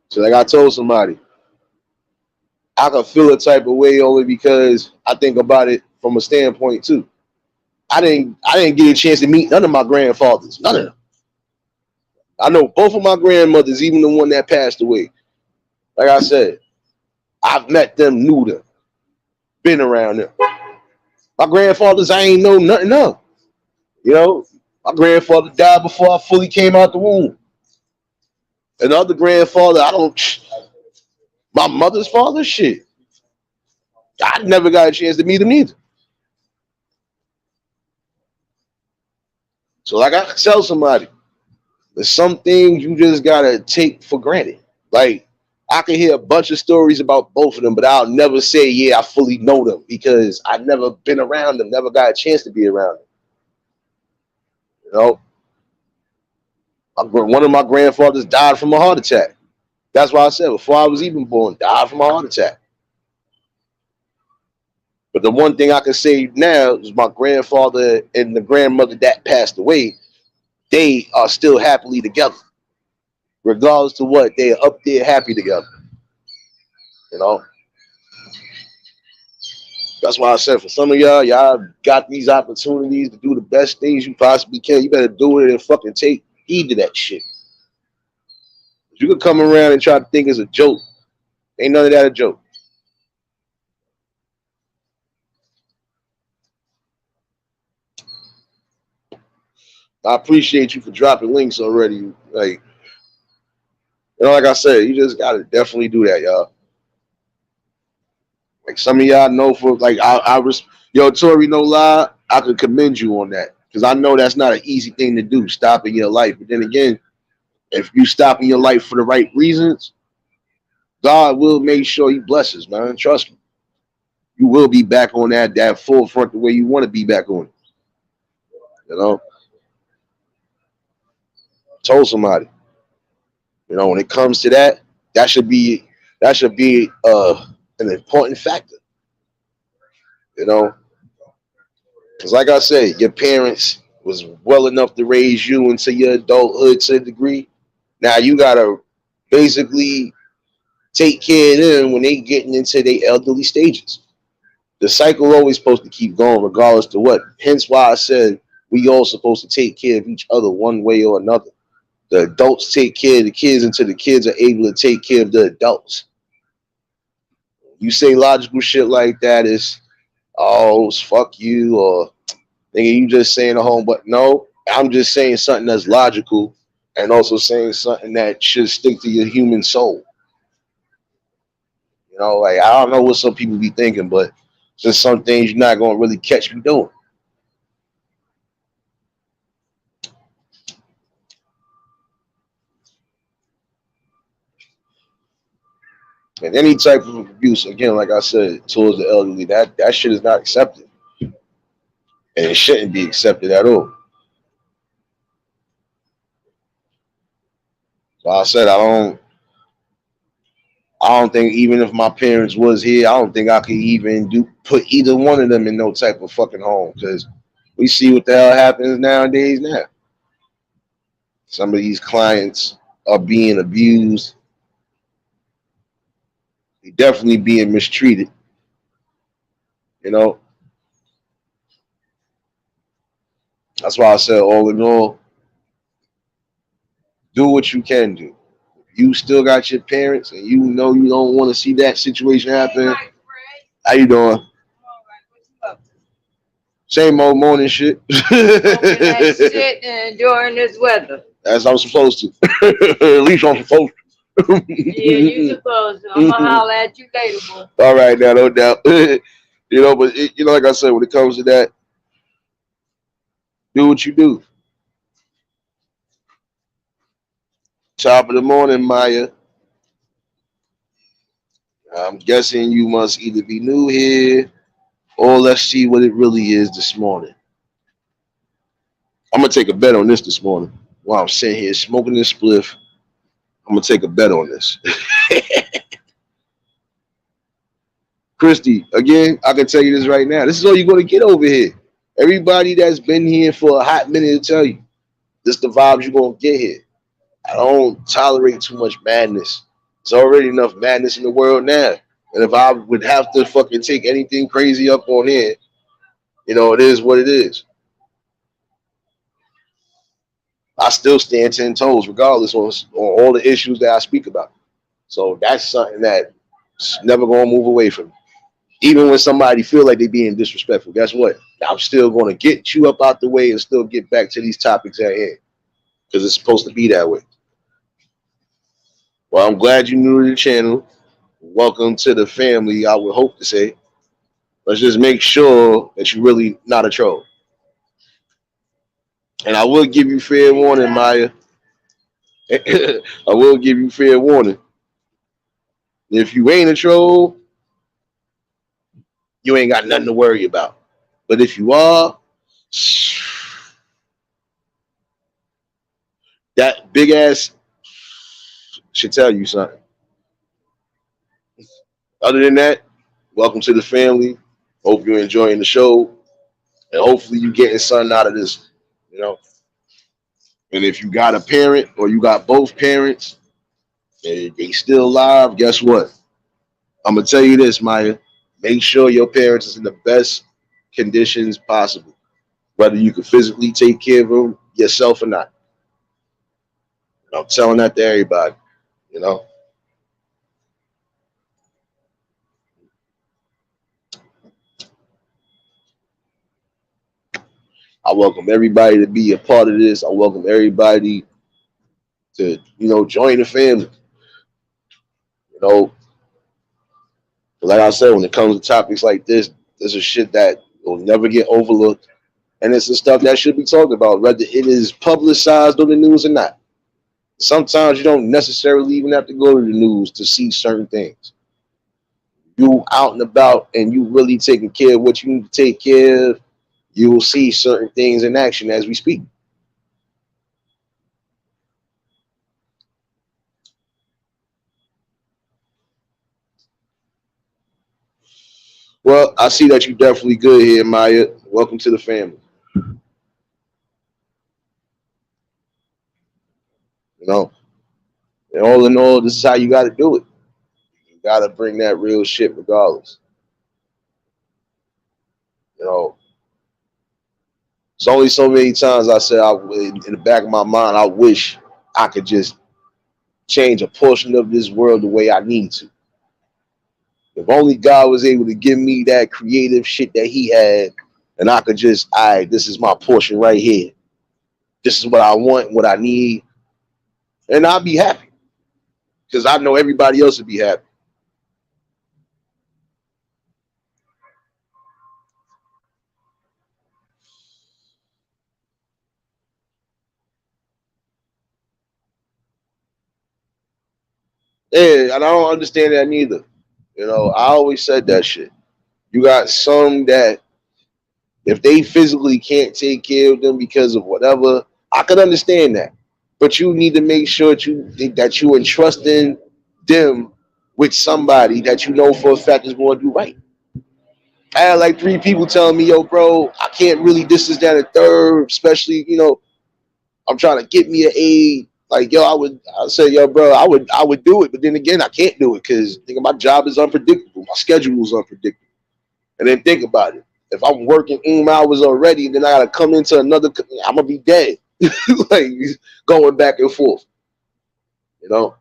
So like I told somebody, I can feel a type of way only because I think about it from a standpoint too. I didn't get a chance to meet none of my grandfathers. None of them. I know both of my grandmothers, even the one that passed away. Like I said, I've met them, knew them, been around them. My grandfathers, I ain't know nothing of. You know, my grandfather died before I fully came out the womb. Another grandfather, I don't. My mother's father, shit. I never got a chance to meet him either. So, like I tell somebody, there's some things you just gotta take for granted. Like I can hear a bunch of stories about both of them, but I'll never say, yeah, I fully know them because I never been around them, never got a chance to be around them. You know, one of my grandfathers died from a heart attack. That's why I said before I was even born, died from a heart attack. But the one thing I can say now is my grandfather and the grandmother that passed away, they are still happily together. Regardless to what, they're up there happy together. You know? That's why I said for some of y'all got these opportunities to do the best things you possibly can. You better do it and fucking take heed to that shit. You could come around and try to think it's a joke. Ain't none of that a joke. I appreciate you for dropping links already. Like, like I said, you just gotta definitely do that, y'all. Like some of y'all know for like I was yo Tori, no lie, I could commend you on that because I know that's not an easy thing to do, stopping your life. But then again, if you stopping your life for the right reasons, God will make sure He blesses, man. Trust me, you will be back on that forefront the way you want to be back on it. You know, told somebody, when it comes to that, that should be an important factor. You know, because like I said, your parents was well enough to raise you into your adulthood to a degree. Now you gotta basically take care of them when they getting into their elderly stages. The cycle always supposed to keep going regardless to what. Hence why I said we all supposed to take care of each other one way or another. The adults take care of the kids until the kids are able to take care of the adults. You say logical shit like that is, oh, fuck you, or nigga, you just saying a home, but no, I'm just saying something that's logical and also saying something that should stick to your human soul. You know, like I don't know what some people be thinking, but just some things you're not gonna really catch me doing. And any type of abuse, again, like I said, towards the elderly, that shit is not accepted, and it shouldn't be accepted at all. So I said I don't think even if my parents was here, I don't think I could even do put either one of them in no type of fucking home because we see what the hell happens nowadays. Now some of these clients are being abused, they definitely being mistreated. You know, that's why I said all in all, do what you can do. You still got your parents, and you know you don't want to see that situation happen. How you doing? Same old morning shit. That shit and during this weather. As I'm supposed to. At least I'm supposed Yeah, you to. supposed to. I'm gonna holler at you later, boy. All right, now, no doubt. But like I said, when it comes to that, do what you do. Top of the morning, Maya. I'm guessing you must either be new here or let's see what it really is this morning. I'm gonna take a bet on this morning while I'm sitting here smoking this spliff. I'm gonna take a bet on this. Christy, again, I can tell you this right now. This is all you're gonna get over here. Everybody that's been here for a hot minute to tell you this the vibes you're gonna get here. I don't tolerate too much madness. There's already enough madness in the world now. And if I would have to fucking take anything crazy up on here, it is what it is. I still stand 10 toes regardless on all the issues that I speak about. So that's something that's never gonna move away from me. Even when somebody feel like they being disrespectful, guess what? I'm still gonna get you up out the way and still get back to these topics at hand. Because it's supposed to be that way. Well, I'm glad you new to the channel. Welcome to the family, I would hope to say. Let's just make sure that you're really not a troll. And I will give you fair warning, Maya. I will give you fair warning. If you ain't a troll, you ain't got nothing to worry about. But if you are, that big ass should tell you something. Other than that, welcome to the family. Hope you're enjoying the show. And hopefully you getting something out of this, you know. And if you got a parent or you got both parents and they still alive, guess what? I'm gonna tell you this, Maya. Make sure your parents is in the best conditions possible, whether you can physically take care of them yourself or not. And I'm telling that to everybody. You know, I welcome everybody to be a part of this. I welcome everybody to join the family. You know, like I said, when it comes to topics like this is shit that will never get overlooked, and it's the stuff that should be talked about, whether it is publicized on the news or not. Sometimes you don't necessarily even have to go to the news to see certain things. You out and about and you really taking care of what you need to take care of, you will see certain things in action as we speak. Well, I see that you definitely good here, Maya. Welcome to the family. You know, and all in all, this is how you got to do it. You got to bring that real shit regardless. You know, it's only so many times I said in the back of my mind, I wish I could just change a portion of this world the way I need to. If only God was able to give me that creative shit that He had, and I could just, all right, this is my portion right here. this is what I want, what I need, and I'll be happy because I know everybody else would be happy. Yeah, and I don't understand that neither. You know, I always said that shit. You got some that if they physically can't take care of them because of whatever, I can understand that. But you need to make sure that you entrusting them with somebody that you know for a fact is going to do right. I had like three people telling me, "Yo, bro, I can't really this is that and third, especially I'm trying to get me an aid." Like, yo, I said, yo, bro, I would do it, but then again, I can't do it because my job is unpredictable, my schedule is unpredictable. And then think about it. If I'm working hours already, then I gotta come into another. I'm gonna be dead, like going back and forth. You know?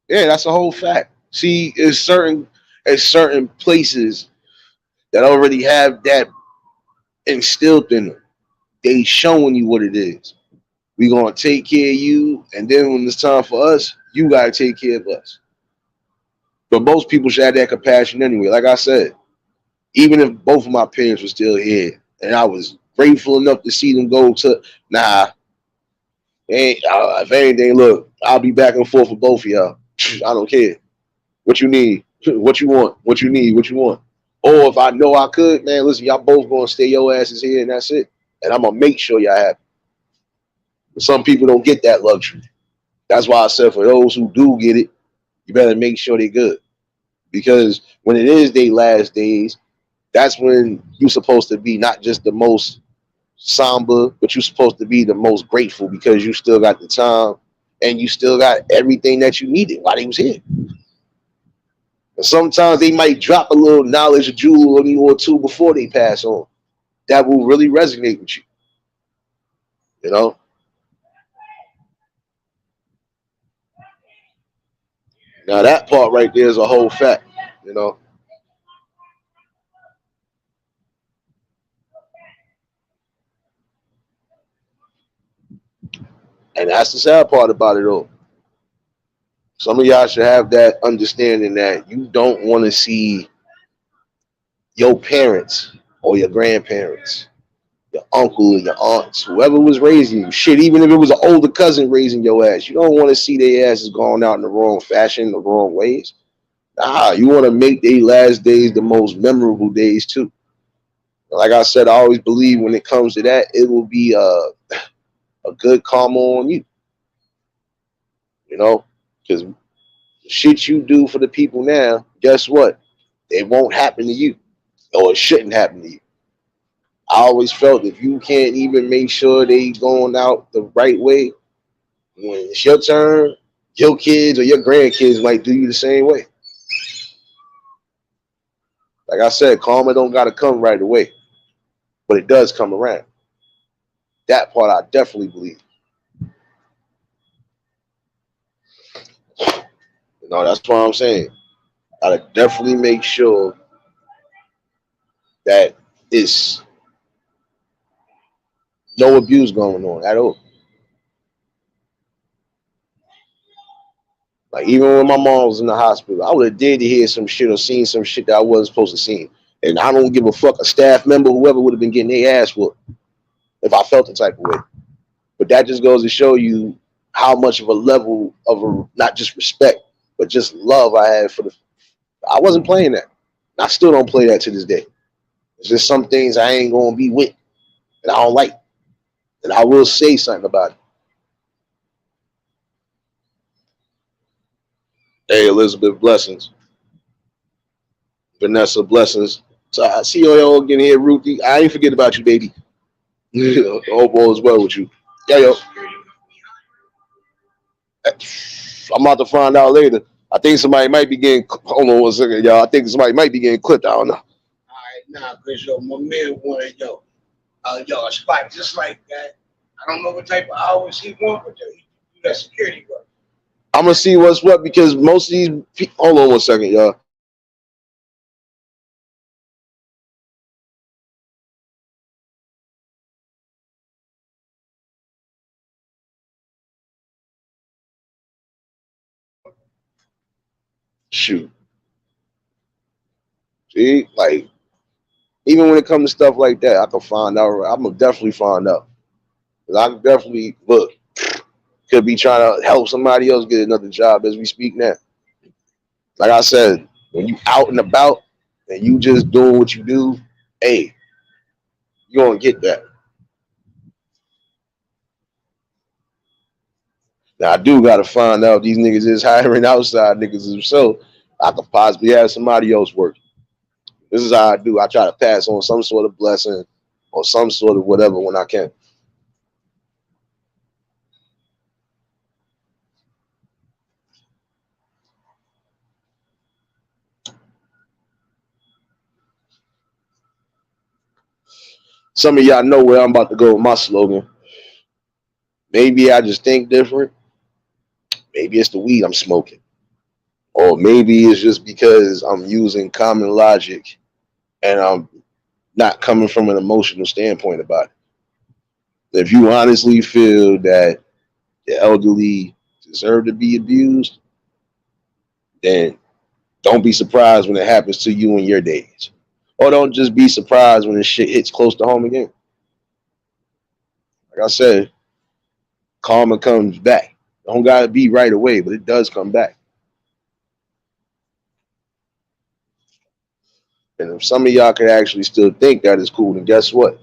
Yeah, that's a whole fact. See, it's certain places that already have that instilled in them. They showing you what it is. We gonna take care of you, and then when it's time for us, you gotta take care of us. But most people should have that compassion anyway. Like I said, even if both of my parents were still here, and I was grateful enough to see them go to, nah, if anything, look, I'll be back and forth with both of y'all. I don't care. What you need, what you want, what you need, what you want. Or if I know I could, man, listen, y'all both gonna stay your asses here, and that's it. And I'm gonna make sure y'all happy. But some people don't get that luxury. That's why I said for those who do get it, you better make sure they good. Because when it is their last days, that's when you're supposed to be not just the most somber, but you're supposed to be the most grateful because you still got the time and you still got everything that you needed while he was here. And sometimes they might drop a little knowledge, a jewel or two before they pass on. That will really resonate with you. You know. Now that part right there is a whole fact. You know, and that's the sad part about it all. Some of y'all should have that understanding that you don't want to see your parents or your grandparents, your uncle, your aunts, whoever was raising you. Shit, even if it was an older cousin raising your ass, you don't want to see their asses going out in the wrong fashion, the wrong ways. Nah, you want to make their last days the most memorable days too. Like I said, I always believe when it comes to that, it will be a good karma on you. You know, because shit you do for the people now, guess what? It won't happen to you, or it shouldn't happen to you. I always felt if you can't even make sure they going out the right way, when it's your turn, your kids or your grandkids might do you the same way. Like I said, karma don't gotta come right away, but it does come around. That part I definitely believe. That's what I'm saying. Gotta definitely make sure that it's no abuse going on at all. Like even when my mom was in the hospital, I would have did to hear some shit or seen some shit that I wasn't supposed to see. And I don't give a fuck. A staff member, whoever would have been getting their ass whooped if I felt the type of way. But that just goes to show you how much of a level of not just respect, but just love I had for the. I wasn't playing that. I still don't play that to this day. It's just some things I ain't gonna be with, and I don't like, and I will say something about it. Hey, Elizabeth, blessings. Vanessa, blessings. So I see you all getting here, Ruthie. I ain't forget about you, baby. Hope all is well with you. Yeah, yo. I'm about to find out later. I think somebody might be getting. Hold on one second, y'all. I think somebody might be getting clipped. I don't know. All right, nah, cause yo, my man wanted a spot just like that. I don't know what type of hours he want, but yo, he do that security work. I'm gonna see what's what because most of these. Hold on one second, y'all. Shoot, see, like even when it comes to stuff like that, I can find out. I'm gonna definitely find out. 'Cause I can definitely look. Could be trying to help somebody else get another job as we speak now. Like I said, when you out and about and you just doing what you do, hey, you gonna get that. Now I do gotta find out these niggas is hiring outside niggas so I could possibly have somebody else work. This is how I do. I try to pass on some sort of blessing or some sort of whatever when I can. Some of y'all know where I'm about to go with my slogan. Maybe I just think different. Maybe it's the weed I'm smoking. Or maybe it's just because I'm using common logic and I'm not coming from an emotional standpoint about it. If you honestly feel that the elderly deserve to be abused, then don't be surprised when it happens to you in your days. Or don't just be surprised when the shit hits close to home again. Like I said, karma comes back. Don't gotta be right away, but it does come back. And if some of y'all could actually still think that is cool, then guess what?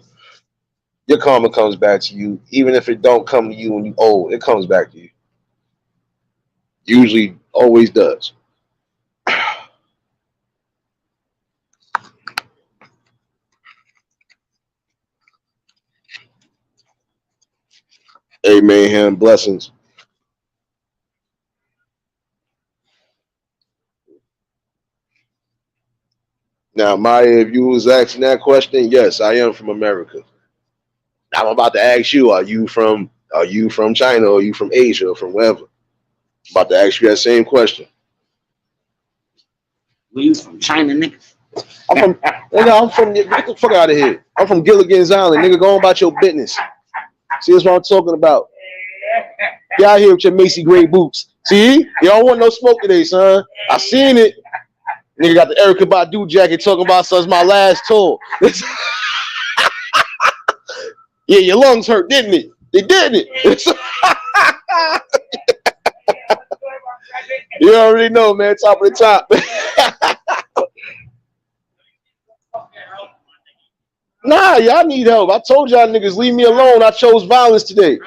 Your karma comes back to you, even if it don't come to you when you old, it comes back to you. Usually always does. Amen. Blessings. Now, Maya, if you was asking that question, yes, I am from America. I'm about to ask you, are you from China or are you from Asia or from wherever? I'm about to ask you that same question. Where you from? China, nigga? I'm from get the fuck out of here. I'm from Gilligan's Island, nigga. Go on about your business. See, that's what I'm talking about. Get out here with your Macy Gray boots. See, you don't want no smoke today, son. I seen it. Nigga got the Erykah Badu jacket talking about son's my last tour. Yeah, your lungs hurt, didn't it? They didn't it? You already know, man. Top of the top. Nah, y'all need help. I told y'all niggas, leave me alone. I chose violence today.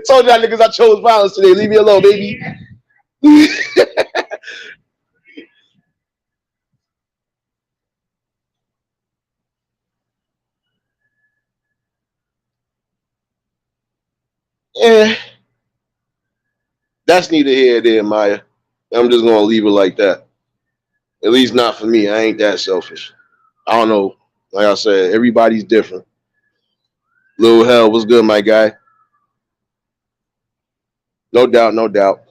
Told y'all niggas I chose violence today. Leave me alone, baby. Yeah, that's neither here nor there, Maya. I'm just gonna leave it like that. At least not for me. I ain't that selfish. I don't know. Like I said, everybody's different. Lil Hell, what's good, my guy? No doubt, no doubt.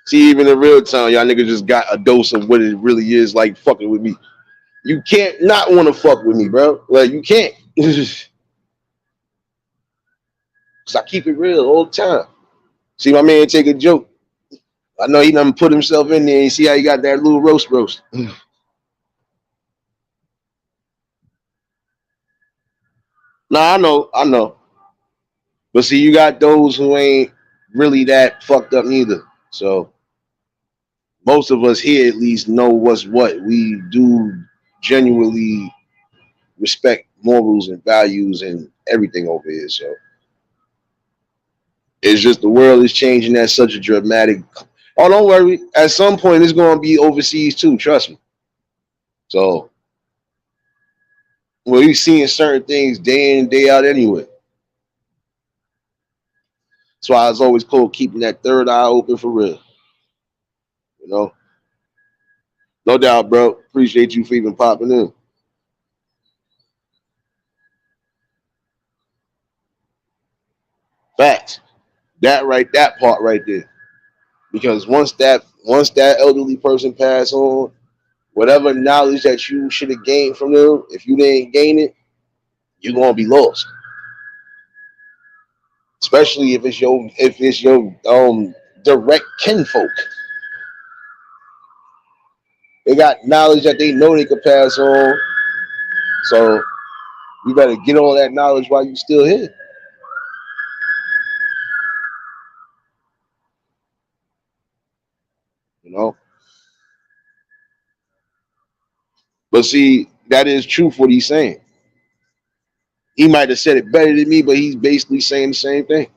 See, even in real time, y'all niggas just got a dose of what it really is like fucking with me. You can't not want to fuck with me, bro. Like you can't. Cause I keep it real all the time. See my man take a joke. I know he done put himself in there and see how he got that little roast. Nah, I know. But see, you got those who ain't really that fucked up neither. So most of us here at least know what's what. We do genuinely respect morals and values and everything over here. So it's just the world is changing at such a dramatic. Oh, don't worry. At some point, it's going to be overseas too. Trust me. So we're seeing certain things day in day out anyway. That's why it's always cool keeping that third eye open for real. You know, No doubt, bro. Appreciate you for even popping in. Facts. That part right there. Because once that elderly person pass on, whatever knowledge that you should have gained from them, if you didn't gain it, you're gonna be lost. Especially if it's your direct kinfolk. They got knowledge that they know they could pass on. So you better get all that knowledge while you still here. You know. But see, that is truth what he's saying. He might have said it better than me, but he's basically saying the same thing.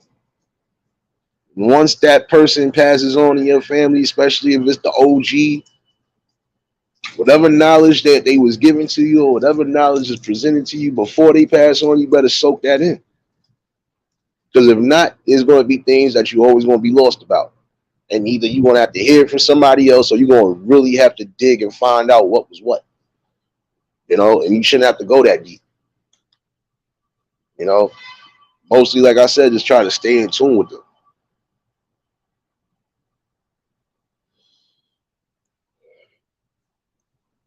Once that person passes on in your family, especially if it's the OG, whatever knowledge that they was given to you or whatever knowledge is presented to you before they pass on, you better soak that in. Because if not, there's going to be things that you always going to be lost about. And either you're going to have to hear it from somebody else or you're going to really have to dig and find out what was what. And you shouldn't have to go that deep. You know, mostly, like I said, just try to stay in tune with them.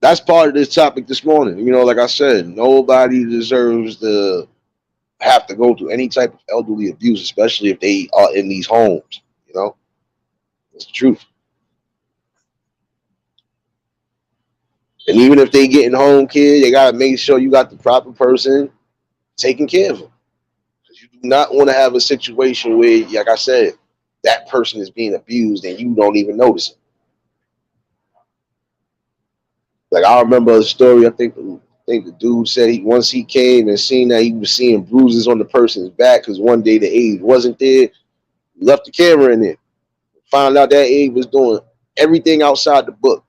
That's part of this topic this morning. Like I said, nobody deserves to have to go through any type of elderly abuse, especially if they are in these homes. It's the truth. And even if they getting home kid, they gotta make sure you got the proper person taking care of them. Because you do not want to have a situation where, like I said, that person is being abused and you don't even notice it. Like I remember a story. I think the dude said once he came and seen that he was seeing bruises on the person's back because one day the aide wasn't there. He left the camera in there. Found out that aide was doing everything outside the book.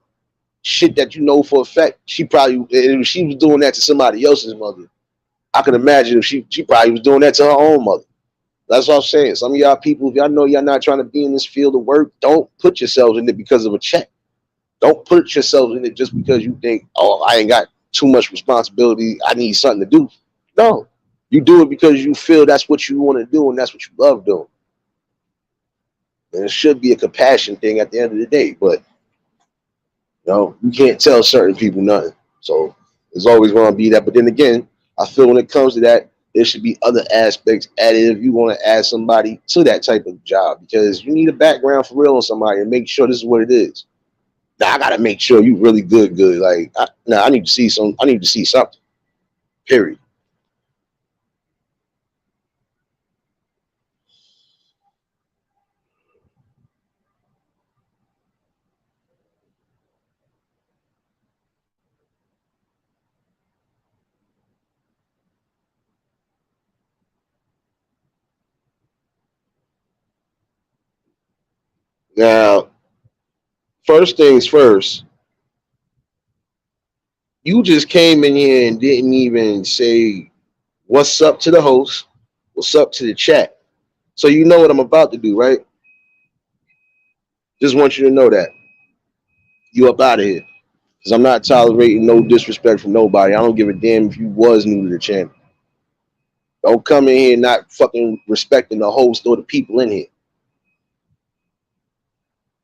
Shit that you know for a fact. If she was doing that to somebody else's mother, I can imagine if she probably was doing that to her own mother. That's what I'm saying. Some of y'all people, if y'all know y'all not trying to be in this field of work, don't put yourselves in it because of a check. Don't put yourselves in it just because you think, oh, I ain't got too much responsibility. I need something to do. No, you do it because you feel that's what you want to do and that's what you love doing. And it should be a compassion thing at the end of the day, but you can't tell certain people nothing. So there's always going to be that. But then again, I feel when it comes to that, there should be other aspects added if you want to add somebody to that type of job because you need a background for real on somebody and make sure this is what it is. Now I gotta make sure you really good. Like, I need to see some. I need to see something. Period. Now, first things first. You just came in here and didn't even say what's up to the host, what's up to the chat. So you know what I'm about to do, right? Just want you to know that you up out of here because I'm not tolerating no disrespect from nobody. I don't give a damn if you was new to the channel. Don't come in here not fucking respecting the host or the people in here.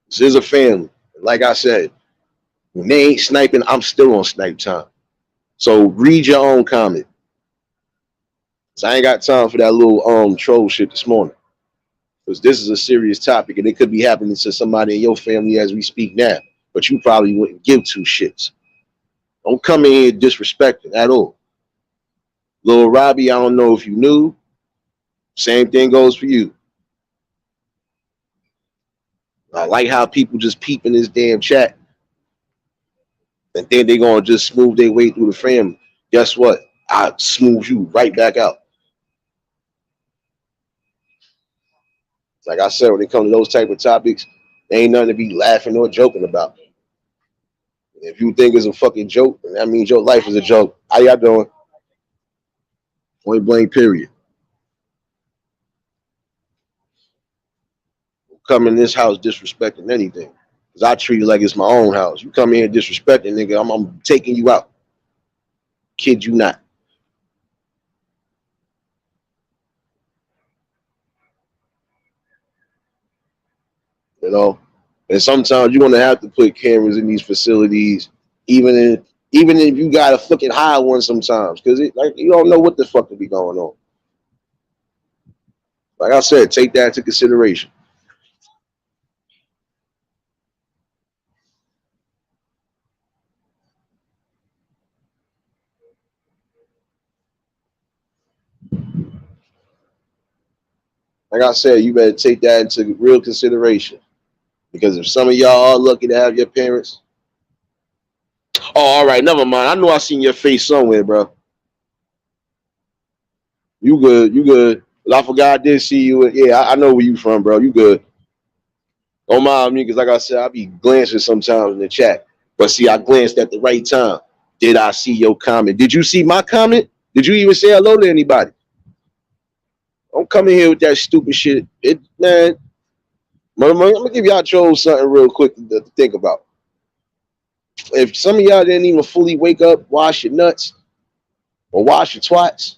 This is a family. Like I said, when they ain't sniping, I'm still on snipe time. So read your own comment. So I ain't got time for that little troll shit this morning. Because this is a serious topic and it could be happening to somebody in your family as we speak now. But you probably wouldn't give two shits. Don't come in here disrespecting at all. Lil Robbie, I don't know if you knew. Same thing goes for you. I like how people just peep in this damn chat and then they're gonna just smooth their way through the family. Guess what? I smooth you right back out. Like I said, when it comes to those type of topics, there ain't nothing to be laughing or joking about. If you think it's a fucking joke, then that means your life is a joke. How y'all doing? Point blank, period. Come in this house disrespecting anything. Cause I treat it like it's my own house. You come in here disrespecting, nigga, I'm taking you out. Kid you not. You know? And sometimes you're gonna have to put cameras in these facilities, even if you got a fucking high one sometimes, because like you don't know what the fuck could be going on. Like I said, take that into consideration. Like I said, you better take that into real consideration. Because if some of y'all are lucky to have your parents. Oh, all right, never mind. I know I seen your face somewhere, bro. You good, you good. I forgot I did see you. Yeah, I know where you from, bro. You good. Don't mind me, because like I said, I be glancing sometimes in the chat. But see, I glanced at the right time. Did I see your comment? Did you see my comment? Did you even say hello to anybody? Don't come in here with that stupid shit. Man, I'm gonna give y'all trolls something real quick to think about. If some of y'all didn't even fully wake up, wash your nuts, or wash your twats,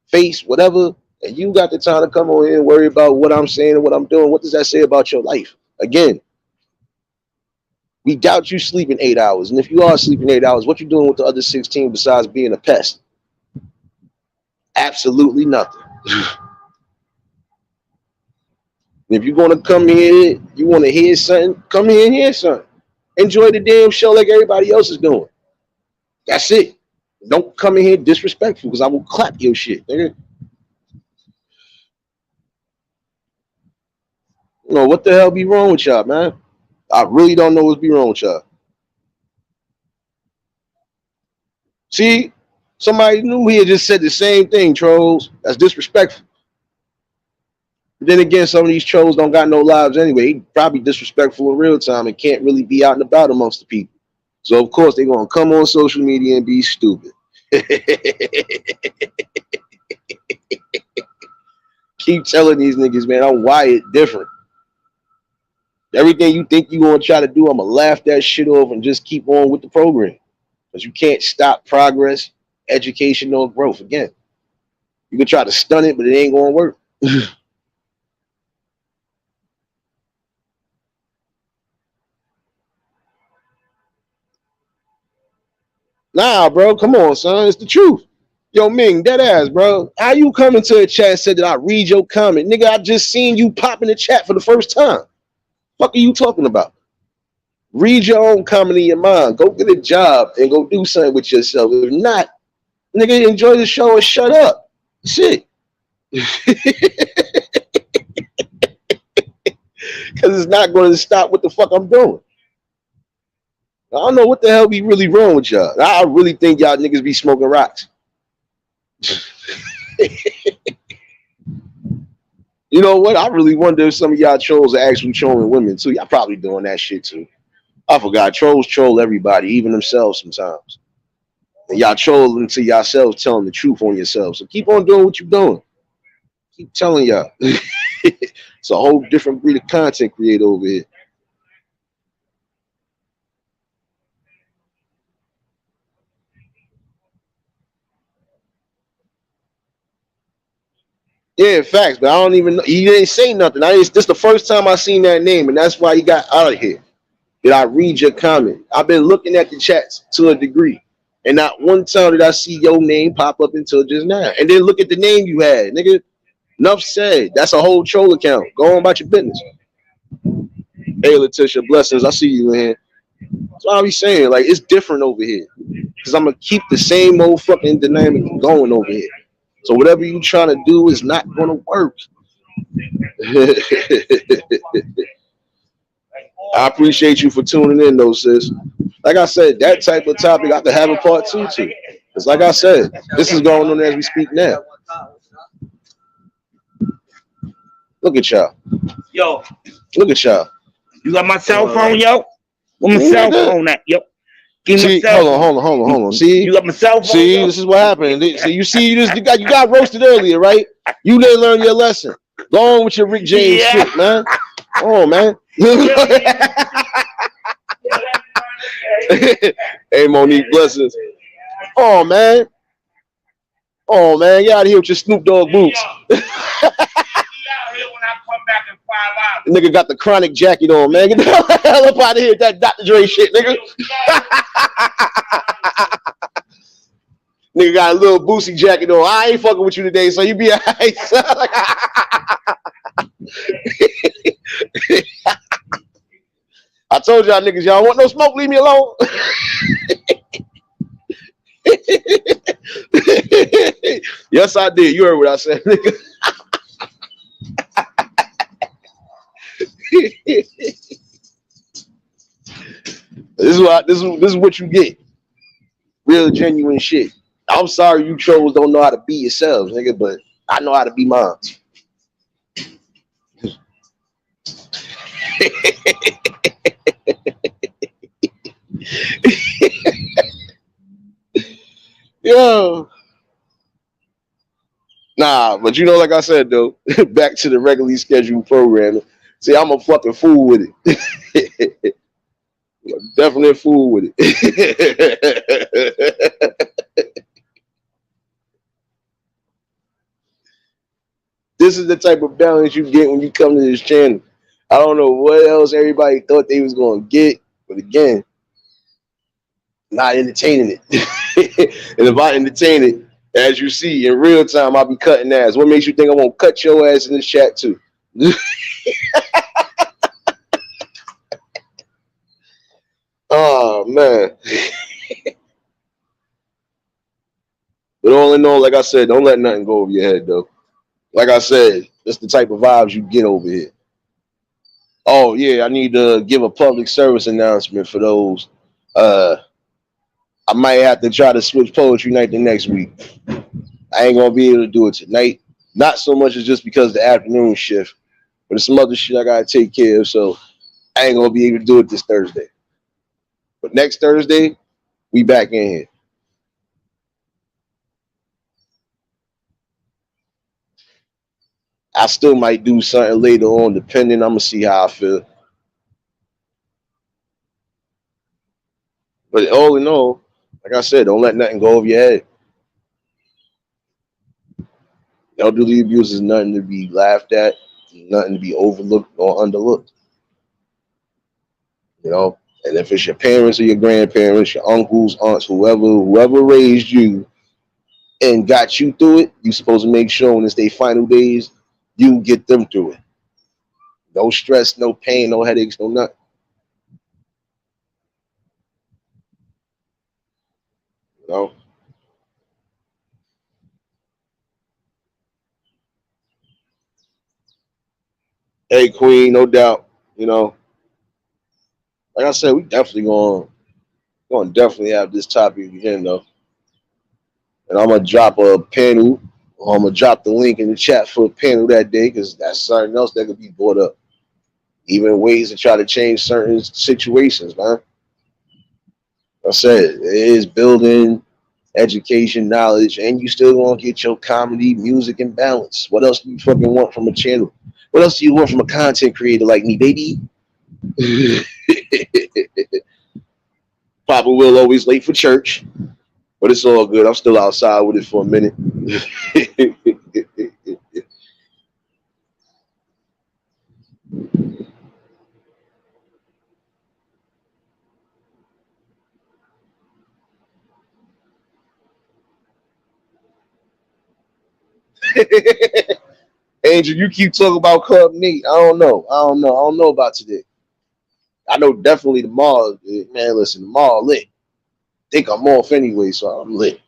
face, whatever, and you got the time to come on here and worry about what I'm saying and what I'm doing, what does that say about your life? Again, we doubt you sleeping 8 hours. And if you are sleeping 8 hours, what you doing with the other 16 besides being a pest? Absolutely nothing. If you're going to come here, you want to hear something, come here and hear something. Enjoy the damn show like everybody else is doing. That's it. Don't come in here disrespectful, because I will clap your shit, nigga. You know, what the hell be wrong with y'all, man? I really don't know what's be wrong with y'all. See, somebody new here just said the same thing, trolls. That's disrespectful. But then again, some of these trolls don't got no lives anyway. They probably disrespectful in real time and can't really be out and about amongst the people. So, of course, they're going to come on social media and be stupid. Keep telling these niggas, man, I'm wired different. Everything you think you're going to try to do, I'm going to laugh that shit off and just keep on with the program. Because you can't stop progress, education, or growth. Again, you can try to stun it, but it ain't going to work. Nah, bro, come on, son. It's the truth. Yo, Ming, dead ass, bro. How you coming to a chat and said that I read your comment? Nigga, I just seen you pop in the chat for the first time. Fuck are you talking about? Read your own comment in your mind. Go get a job and go do something with yourself. If not, nigga, enjoy the show and shut up. Shit. Because it's not going to stop what the fuck I'm doing. I don't know what the hell be really wrong with y'all. I really think y'all niggas be smoking rocks. You know what? I really wonder if some of y'all trolls are actually trolling women too. Y'all probably doing that shit too. I forgot. Trolls troll everybody, even themselves sometimes. And y'all trolling to yourselves, telling the truth on yourselves. So keep on doing what you're doing. Keep telling y'all. It's a whole different breed of content creator over here. Yeah, facts, but I don't even know. He didn't say nothing. This the first time I seen that name, and that's why he got out of here. Did I read your comment? I've been looking at the chats to a degree, and not one time did I see your name pop up until just now. And then look at the name you had, nigga. Enough said. That's a whole troll account. Go on about your business. Hey, Letitia, blessings. I see you in here. That's what I be saying. Like, it's different over here. Because I'm going to keep the same old fucking dynamic going over here. So whatever you trying to do is not going to work. I appreciate you for tuning in, though, sis. Like I said, that type of topic I could have a part two to. Because like I said, this is going on as we speak now. Look at y'all. Yo. Look at y'all. You got my cell phone, yo? Where my cell phone at, yo? See, hold on. See, you got my cell phone. See, yo? This is what happened. So you got roasted earlier, right? You didn't learn your lesson. Go on with your Rick James shit, man. Come on, man. Hey, Monique, blessings. Oh, man. Oh, man. Get out of here with your Snoop Dogg boots. Nigga got the chronic jacket on, man. Get the hell up out of here with that Dr. Dre shit, nigga. Nigga got a little Boosie jacket on. I ain't fucking with you today, so you be alright, son. I told y'all niggas, y'all want no smoke, leave me alone. Yes, I did. You heard what I said, nigga. This is what you get. Real genuine shit. I'm sorry you trolls don't know how to be yourselves, nigga, but I know how to be mine. Yo. Nah, but you know, like I said though, back to the regularly scheduled programming. See, I'm a fucking fool with it. I'm definitely a fool with it. This is the type of balance you get when you come to this channel. I don't know what else everybody thought they was gonna get, but again, not entertaining it. And if I entertain it, as you see in real time, I'll be cutting ass. What makes you think I won't cut your ass in this chat too? Oh man. But all in all, like I said, don't let nothing go over your head though. Like I said, that's the type of vibes you get over here. Oh yeah, I need to give a public service announcement for those. I might have to try to switch poetry night the next week. I ain't gonna be able to do it tonight. Not so much as just because of the afternoon shift, but there's some other shit I gotta take care of, so I ain't gonna be able to do it this Thursday. But next Thursday, we back in here. I still might do something later on, depending. I'm gonna see how I feel. But all in all, like I said, don't let nothing go over your head. Elderly abuse is nothing to be laughed at, nothing to be overlooked or underlooked. You know, and if it's your parents or your grandparents, your uncles, aunts, whoever raised you and got you through it, you're supposed to make sure when it's their final days, you get them through it. No stress, no pain, no headaches, no nothing. You know? Hey, Queen, no doubt. You know, like I said, we definitely going to definitely have this topic again, though. And I'm going to drop a panel, or I'm going to drop the link in the chat for a panel that day, because that's something else that could be brought up. Even ways to try to change certain situations, man. Like I said, it is building education, knowledge, and you still gonna get your comedy, music, and balance. What else do you fucking want from a channel? What else do you want from a content creator like me, baby? Papa Will always late for church, but it's all good. I'm still outside with it for a minute. Angel, you keep talking about Club Nate. I don't know about today. I know definitely tomorrow, man. Listen, tomorrow lit. Think I'm off anyway, so I'm lit.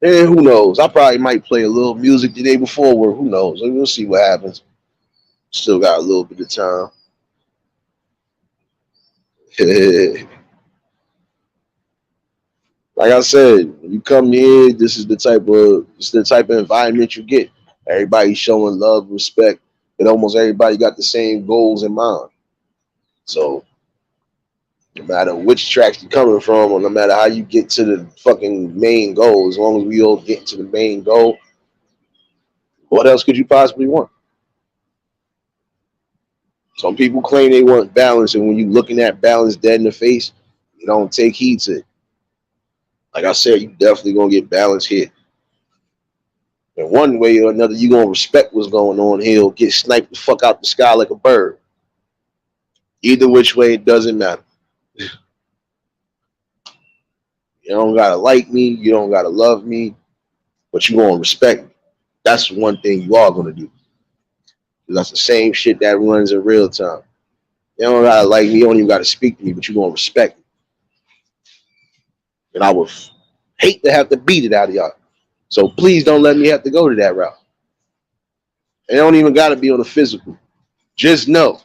And who knows? I probably might play a little music the day before work. Who knows? We'll see what happens. Still got a little bit of time. Like I said, when you come here, this is the type of environment you get. Everybody showing love, respect, and almost everybody got the same goals in mind. So no matter which tracks you're coming from, or no matter how you get to the fucking main goal, as long as we all get to the main goal, what else could you possibly want? Some people claim they want balance, and when you looking at balance dead in the face, you don't take heed to it. Like I said, you definitely gonna get balance here. In one way or another, you gonna respect what's going on here, or get sniped the fuck out the sky like a bird. Either which way, it doesn't matter. You don't gotta like me, you don't gotta love me, but you gonna respect me. That's one thing you are gonna do. That's the same shit that runs in real time. You don't gotta like me, you don't even gotta speak to me, but you gonna respect me. And I would hate to have to beat it out of y'all. So please don't let me have to go to that route. It don't even gotta be on the physical. Just know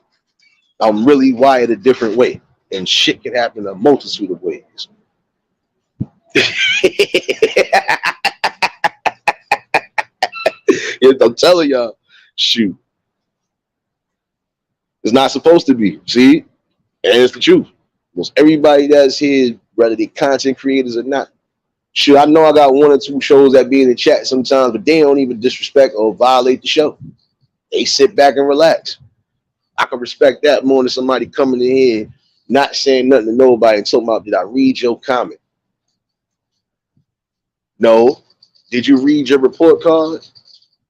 I'm really wired a different way. And shit can happen a multitude of ways. I'm telling y'all, shoot. It's not supposed to be. See? And it's the truth. Most everybody that's here, whether they content creators or not, shoot, I know I got one or two shows that be in the chat sometimes, but they don't even disrespect or violate the show. They sit back and relax. I can respect that more than somebody coming in here, not saying nothing to nobody and talking about, did I read your comment? No. Did you read your report card?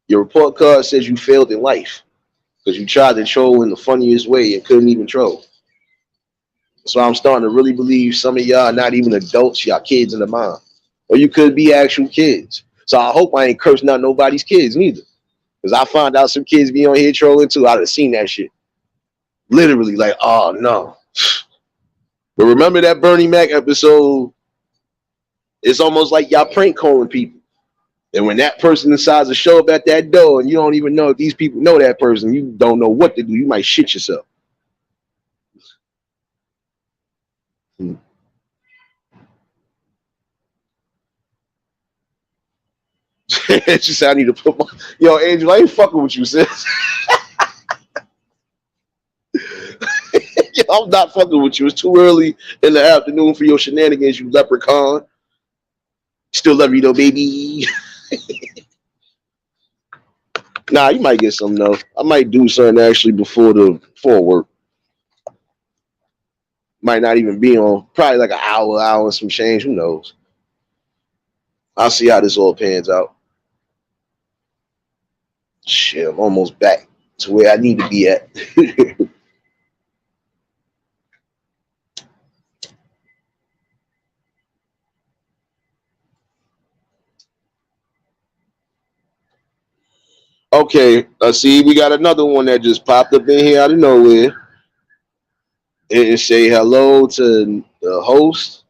Your report card says you failed in life because you tried to troll in the funniest way and couldn't even troll. So I'm starting to really believe some of y'all are not even adults, y'all kids in the mind. Or you could be actual kids. So I hope I ain't cursing out nobody's kids neither. Because I found out some kids be on here trolling too. I'd have seen that shit. Literally, like, oh no. But remember that Bernie Mac episode? It's almost like y'all prank calling people. And when that person decides to show up at that door and you don't even know if these people know that person, you don't know what to do. You might shit yourself. She said, I need to put my... Yo, Angel, I ain't fucking with you, sis. Yo, I'm not fucking with you. It's too early in the afternoon for your shenanigans, you leprechaun. Still love you though, baby. Nah, you might get something though. I might do something actually before work. Might not even be on. Probably like an hour and some change. Who knows? I'll see how this all pans out. Shit, I'm almost back to where I need to be at. Okay, see, we got another one that just popped up in here out of nowhere. And say hello to the host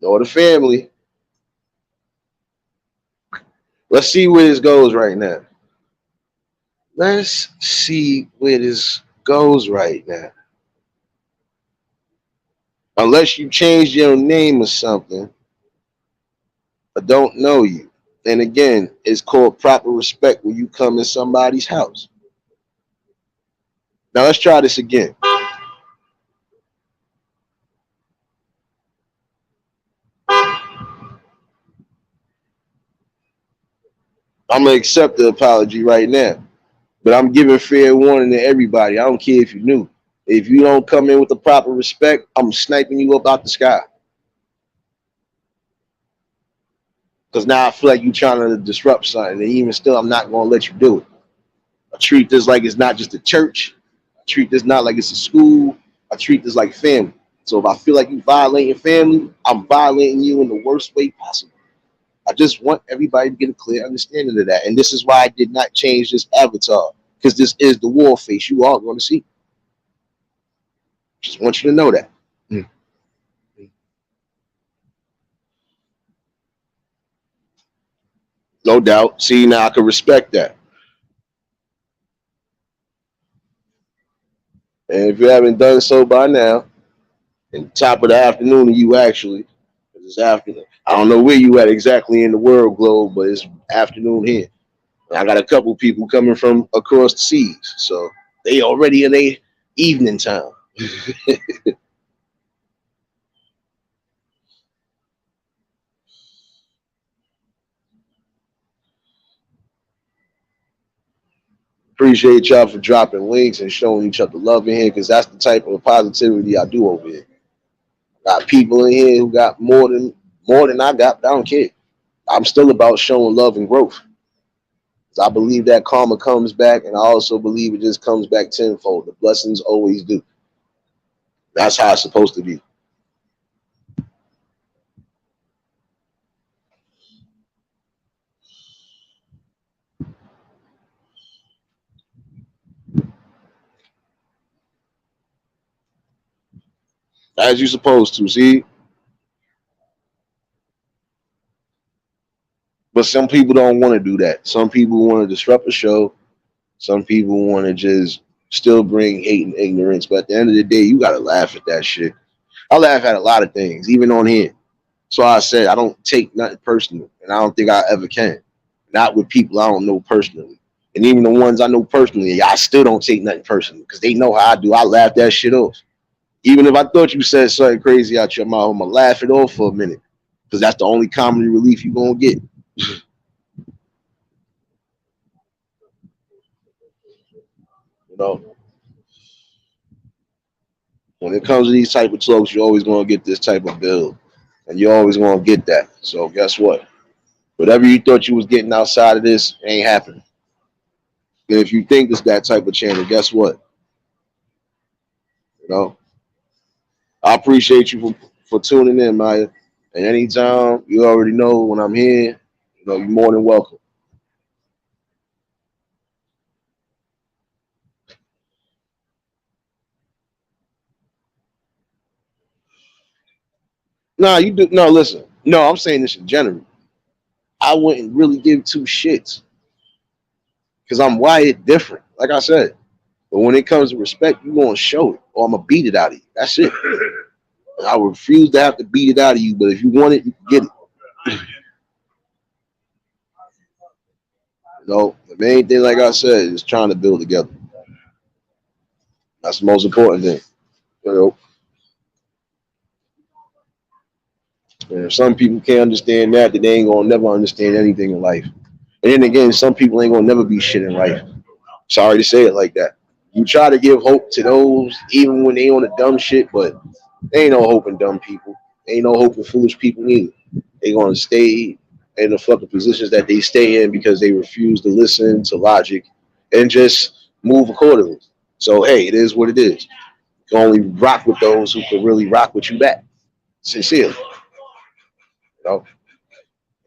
or the family. Let's see where this goes right now. Let's see where this goes right now. Unless you changed your name or something, I don't know you. And again, it's called proper respect when you come in somebody's house. Now let's try this again. I'm gonna accept the apology right now, but I'm giving fair warning to everybody. I don't care if you knew. If you don't come in with the proper respect, I'm sniping you up out the sky. Because now I feel like you're trying to disrupt something, and even still, I'm not gonna let you do it. I treat this like it's not just a church. I treat this not like it's a school. I treat this like family. So if I feel like you violating family, I'm violating you in the worst way possible. I just want everybody to get a clear understanding of that. And this is why I did not change this avatar, because this is the war face you are going to see. Just want you to know that. No doubt. See, now I can respect that. And if you haven't done so by now, in top of the afternoon, you actually, it's afternoon. I don't know where you at exactly in the world globe, but it's afternoon here. I got a couple people coming from across the seas, so they already in their evening time. Appreciate y'all for dropping links and showing each other love in here, because that's the type of positivity I do over here. Got people in here who got more than I got, but I don't care. I'm still about showing love and growth. I believe that karma comes back, and I also believe it just comes back tenfold. The blessings always do. That's how it's supposed to be. As you're supposed to, see? But some people don't want to do that. Some people want to disrupt the show. Some people want to just still bring hate and ignorance. But at the end of the day, you got to laugh at that shit. I laugh at a lot of things, even on here. So I said I don't take nothing personal, and I don't think I ever can. Not with people I don't know personally. And even the ones I know personally, I still don't take nothing personal because they know how I do. I laugh that shit off. Even if I thought you said something crazy out your mouth, I'm going to laugh it off for a minute because that's the only comedy relief you're going to get. You know, when it comes to these type of talks, you're always going to get this type of build, and you're always going to get that. So guess what? Whatever you thought you was getting outside of this ain't happening. And if you think it's that type of channel, guess what? You know, I appreciate you for tuning in, Maya. And anytime, you already know when I'm here, you know, you're more than welcome. Nah, you do. No, listen. No, I'm saying this in general. I wouldn't really give two shits because I'm wired different. Like I said, but when it comes to respect, you're going to show it or I'm going to beat it out of you. That's it. I refuse to have to beat it out of you, but if you want it, you can get it. You know, the main thing, like I said, is trying to build together. That's the most important thing. You know, and if some people can't understand that, then they ain't gonna never understand anything in life. And then again, some people ain't gonna never be shit in life. Sorry to say it like that. You try to give hope to those, even when they on the dumb shit, but there ain't no hope in dumb people. Ain't no hope in foolish people either. They gonna stay in the fucking positions that they stay in because they refuse to listen to logic and just move accordingly. So hey, it is what it is. You can only rock with those who can really rock with you back. Sincerely. You know?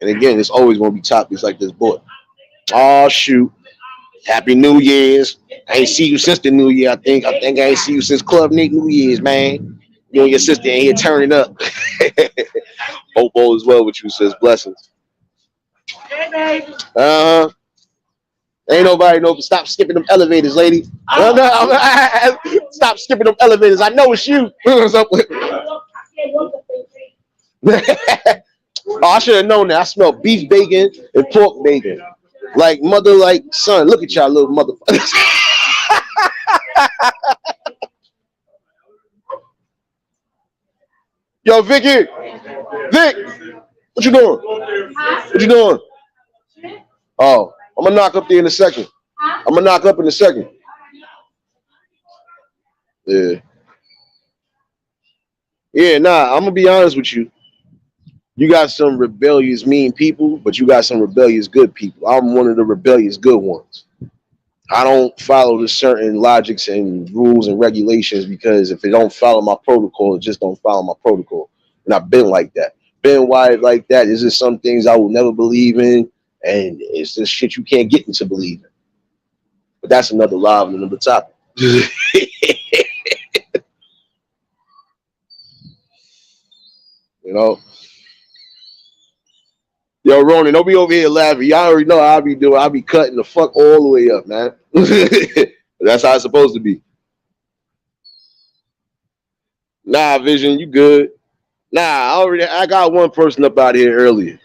And again, it's always gonna be topics like this, boy. Oh shoot. Happy New Year's. I ain't see you since the New Year, I think. I ain't see you since Club Nick New Year's, man. You and your sister ain't here turning up. Hope all is well with you, sis. Blessings. Hey, baby. Ain't nobody know. Stop skipping them elevators, lady. Stop skipping them elevators. I know it's you. What's up with? Oh, I should have known that. I smell beef bacon and pork bacon. Like mother, like son. Look at y'all little motherfuckers. Yo, Vicky. Vic, what you doing? What you doing? Oh, I'm gonna knock up there in a second. I'm gonna knock up in a second. Yeah. Yeah, nah, I'm gonna be honest with you. You got some rebellious, mean people, but you got some rebellious, good people. I'm one of the rebellious, good ones. I don't follow the certain logics and rules and regulations because if it don't follow my protocol, it just don't follow my protocol. And I've been like that. Been wired like that. There's just some things I will never believe in, and it's just shit you can't get into believing. But that's another live and another topic. You know? Yo, Ronan, don't be over here laughing. Y'all already know how I be doing. I be cutting the fuck all the way up, man. That's how it's supposed to be. Nah, Vision, you good. Nah, I got one person up out here earlier.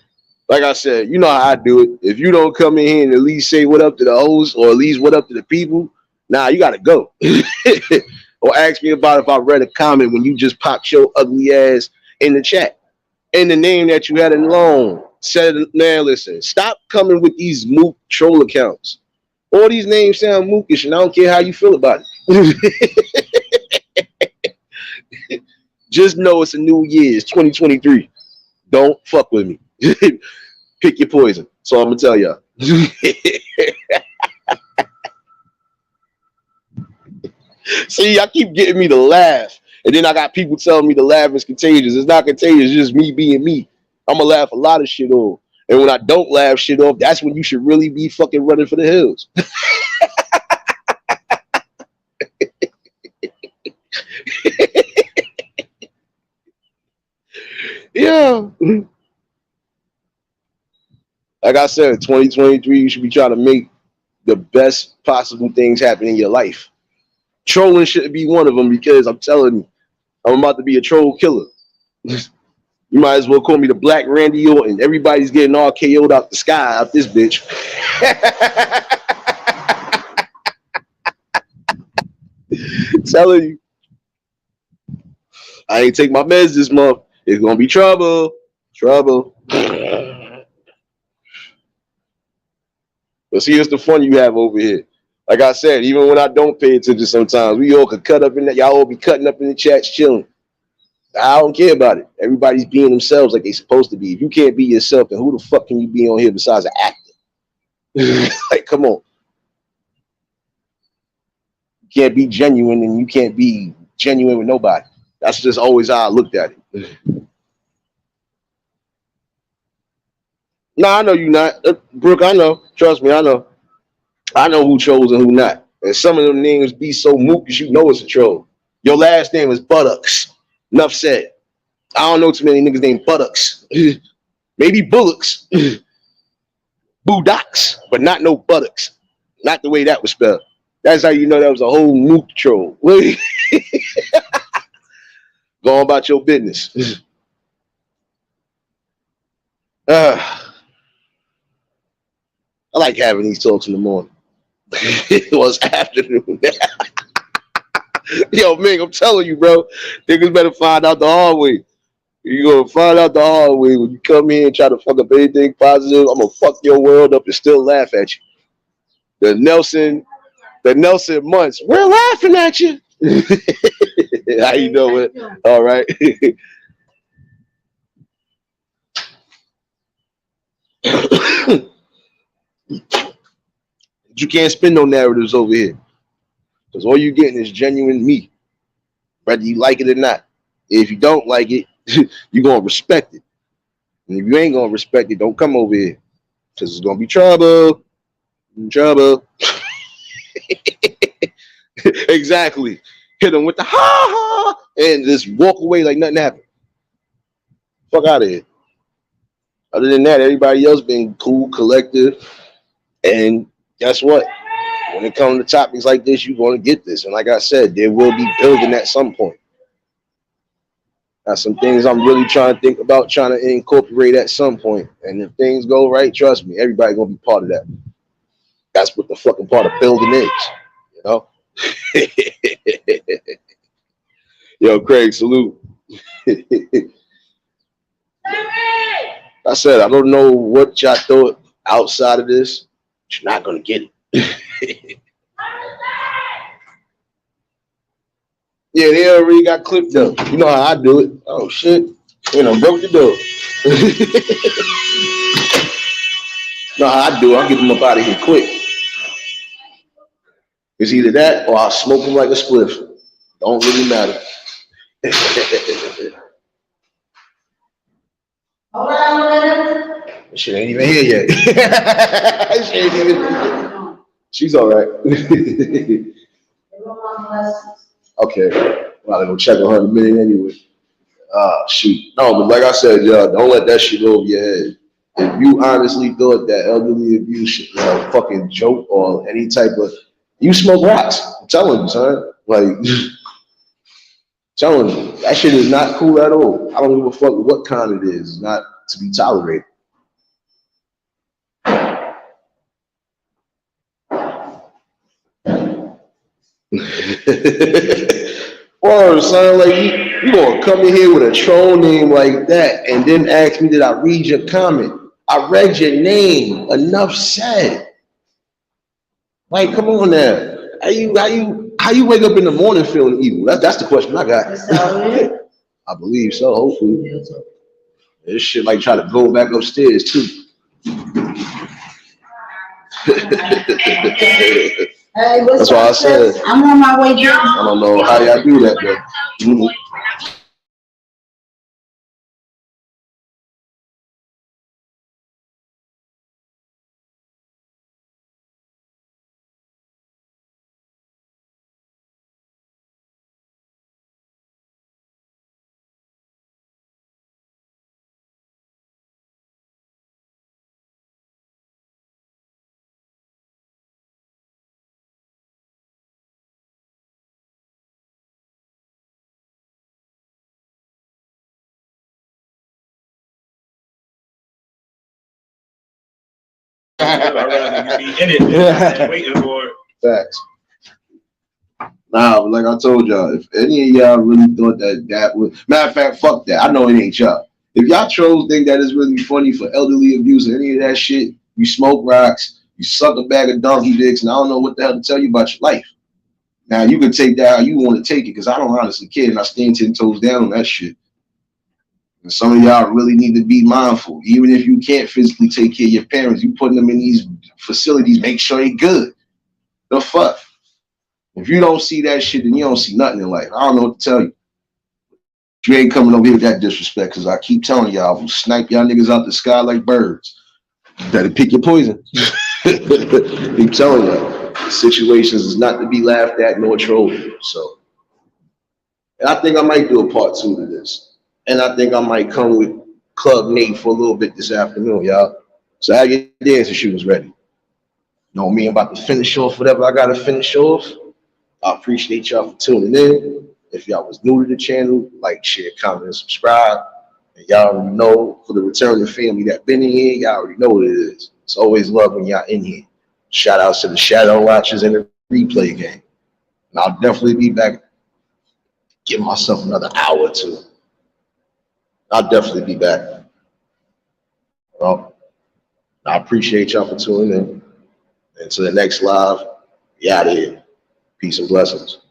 Like I said, you know how I do it. If you don't come in here and at least say what up to the host or at least what up to the people, nah, you gotta go. Or ask me about if I read a comment when you just popped your ugly ass in the chat. In the name that you had alone. Said, man, listen, stop coming with these moot troll accounts. All these names sound mookish, and I don't care how you feel about it. Just know it's a new year. It's 2023. Don't fuck with me. Pick your poison. So I'm gonna tell y'all. See, I keep getting me to laugh, and then I got people telling me the laugh is contagious. It's not contagious. It's just me being me. I'm gonna laugh a lot of shit off, and when I don't laugh shit off, that's when you should really be fucking running for the hills. Yeah. Like I said, 2023, you should be trying to make the best possible things happen in your life. Trolling shouldn't be one of them because I'm telling you, I'm about to be a troll killer. You might as well call me the Black Randy Orton. Everybody's getting all KO'd out the sky out this bitch. Telling you. I ain't take my meds this month. It's gonna be trouble. Trouble. But see, it's the fun you have over here. Like I said, even when I don't pay attention sometimes, we all could cut up in that. Y'all all be cutting up in the chats, chilling. I don't care about it. Everybody's being themselves like they supposed to be. If you can't be yourself, then who the fuck can you be on here besides an actor? Like, come on. You can't be genuine and you can't be genuine with nobody. That's just always how I looked at it. Nah, I know you not. Brooke, I know. Trust me, I know. I know who trolls and who not. And some of them names be so mookish, you know it's a troll. Your last name is Buttocks. Enough said. I don't know too many niggas named Buttocks. Maybe Bullocks. Boondocks, but not no Buttocks. Not the way that was spelled. That's how you know that was a whole mook troll. Go on about your business. I like having these talks in the morning. It was afternoon. Yo, Ming, I'm telling you, bro. Niggas better find out the hard way. You're going to find out the hard way. When you come here and try to fuck up anything positive, I'm going to fuck your world up and still laugh at you. The Nelson Months, we're laughing at you. How you doing? All right. You can't spin no narratives over here. Because all you're getting is genuine me. Whether you like it or not. If you don't like it, you're going to respect it. And if you ain't going to respect it, don't come over here. Because it's going to be trouble. Trouble. Exactly. Hit them with the ha-ha and just walk away like nothing happened. Fuck out of here. Other than that, everybody else been cool, collective. And guess what? When it comes to topics like this, you're going to get this. And like I said, there will be building at some point. That's some things I'm really trying to think about, trying to incorporate at some point. And if things go right, trust me, everybody going to be part of that. That's what the fucking part of building is, you know? Yo, Craig, salute. I said, I don't know what y'all thought outside of this. You're not going to get it. Yeah, they already got clipped up. You know how I do it. Oh, shit. You know, broke the door. You know how I do it. I'll get them up out of here quick. It's either that or I'll smoke them like a spliff. Don't really matter. She ain't even here yet. She ain't even here. She's all right. Okay. Well, I'm gonna check on her in a minute anyway. Shoot. No, but like I said, y'all, don't let that shit go over your head. If you honestly thought that elderly abuse was a fucking joke or any type of, you smoke rocks. I'm telling you, son. Like, telling you, that shit is not cool at all. I don't give a fuck what kind it is. It's not to be tolerated. Or son, like you gonna come in here with a troll name like that and then ask me did I read your comment? I read your name. Enough said. Like, come on now. How you wake up in the morning feeling evil? That's the question I got. That's all it is. I believe so, hopefully. This shit might try to go back upstairs too. Hey, what's That's why I up, said sis? I'm on my way down. I don't know how y'all do that though. Mhm. I'd rather you be in it than waiting for it. Facts. Nah, but like I told y'all, if any of y'all really thought that would, matter of fact, fuck that. I know it ain't y'all. If y'all trolls think that is really funny for elderly abuse or any of that shit, you smoke rocks, you suck a bag of donkey dicks, and I don't know what the hell to tell you about your life. Now you can take that how you want to take it, because I don't honestly care, and I stand 10 toes down on that shit. And some of y'all really need to be mindful. Even if you can't physically take care of your parents, you putting them in these facilities, make sure they good. The fuck? If you don't see that shit, then you don't see nothing in life. I don't know what to tell you. You ain't coming over here with that disrespect, because I keep telling y'all, I will snipe y'all niggas out the sky like birds. You better pick your poison. Keep telling y'all, situations is not to be laughed at nor trolled. So, and I think I might do a part 2 to this. And I think I might come with Club Nate for a little bit this afternoon, y'all. So have your dancing shoes ready. Know me, I'm about to finish off whatever I gotta finish off. I appreciate y'all for tuning in. If y'all was new to the channel, like, share, comment, and subscribe. And y'all already know, for the returning family that been in here, y'all already know what it is. It's always love when y'all in here. Shout outs to the Shadow Watchers and the replay game. And I'll definitely be back. Give myself another hour or two. I'll definitely be back. Well, I appreciate y'all for tuning in. Until the next live, we out of here. Peace and blessings.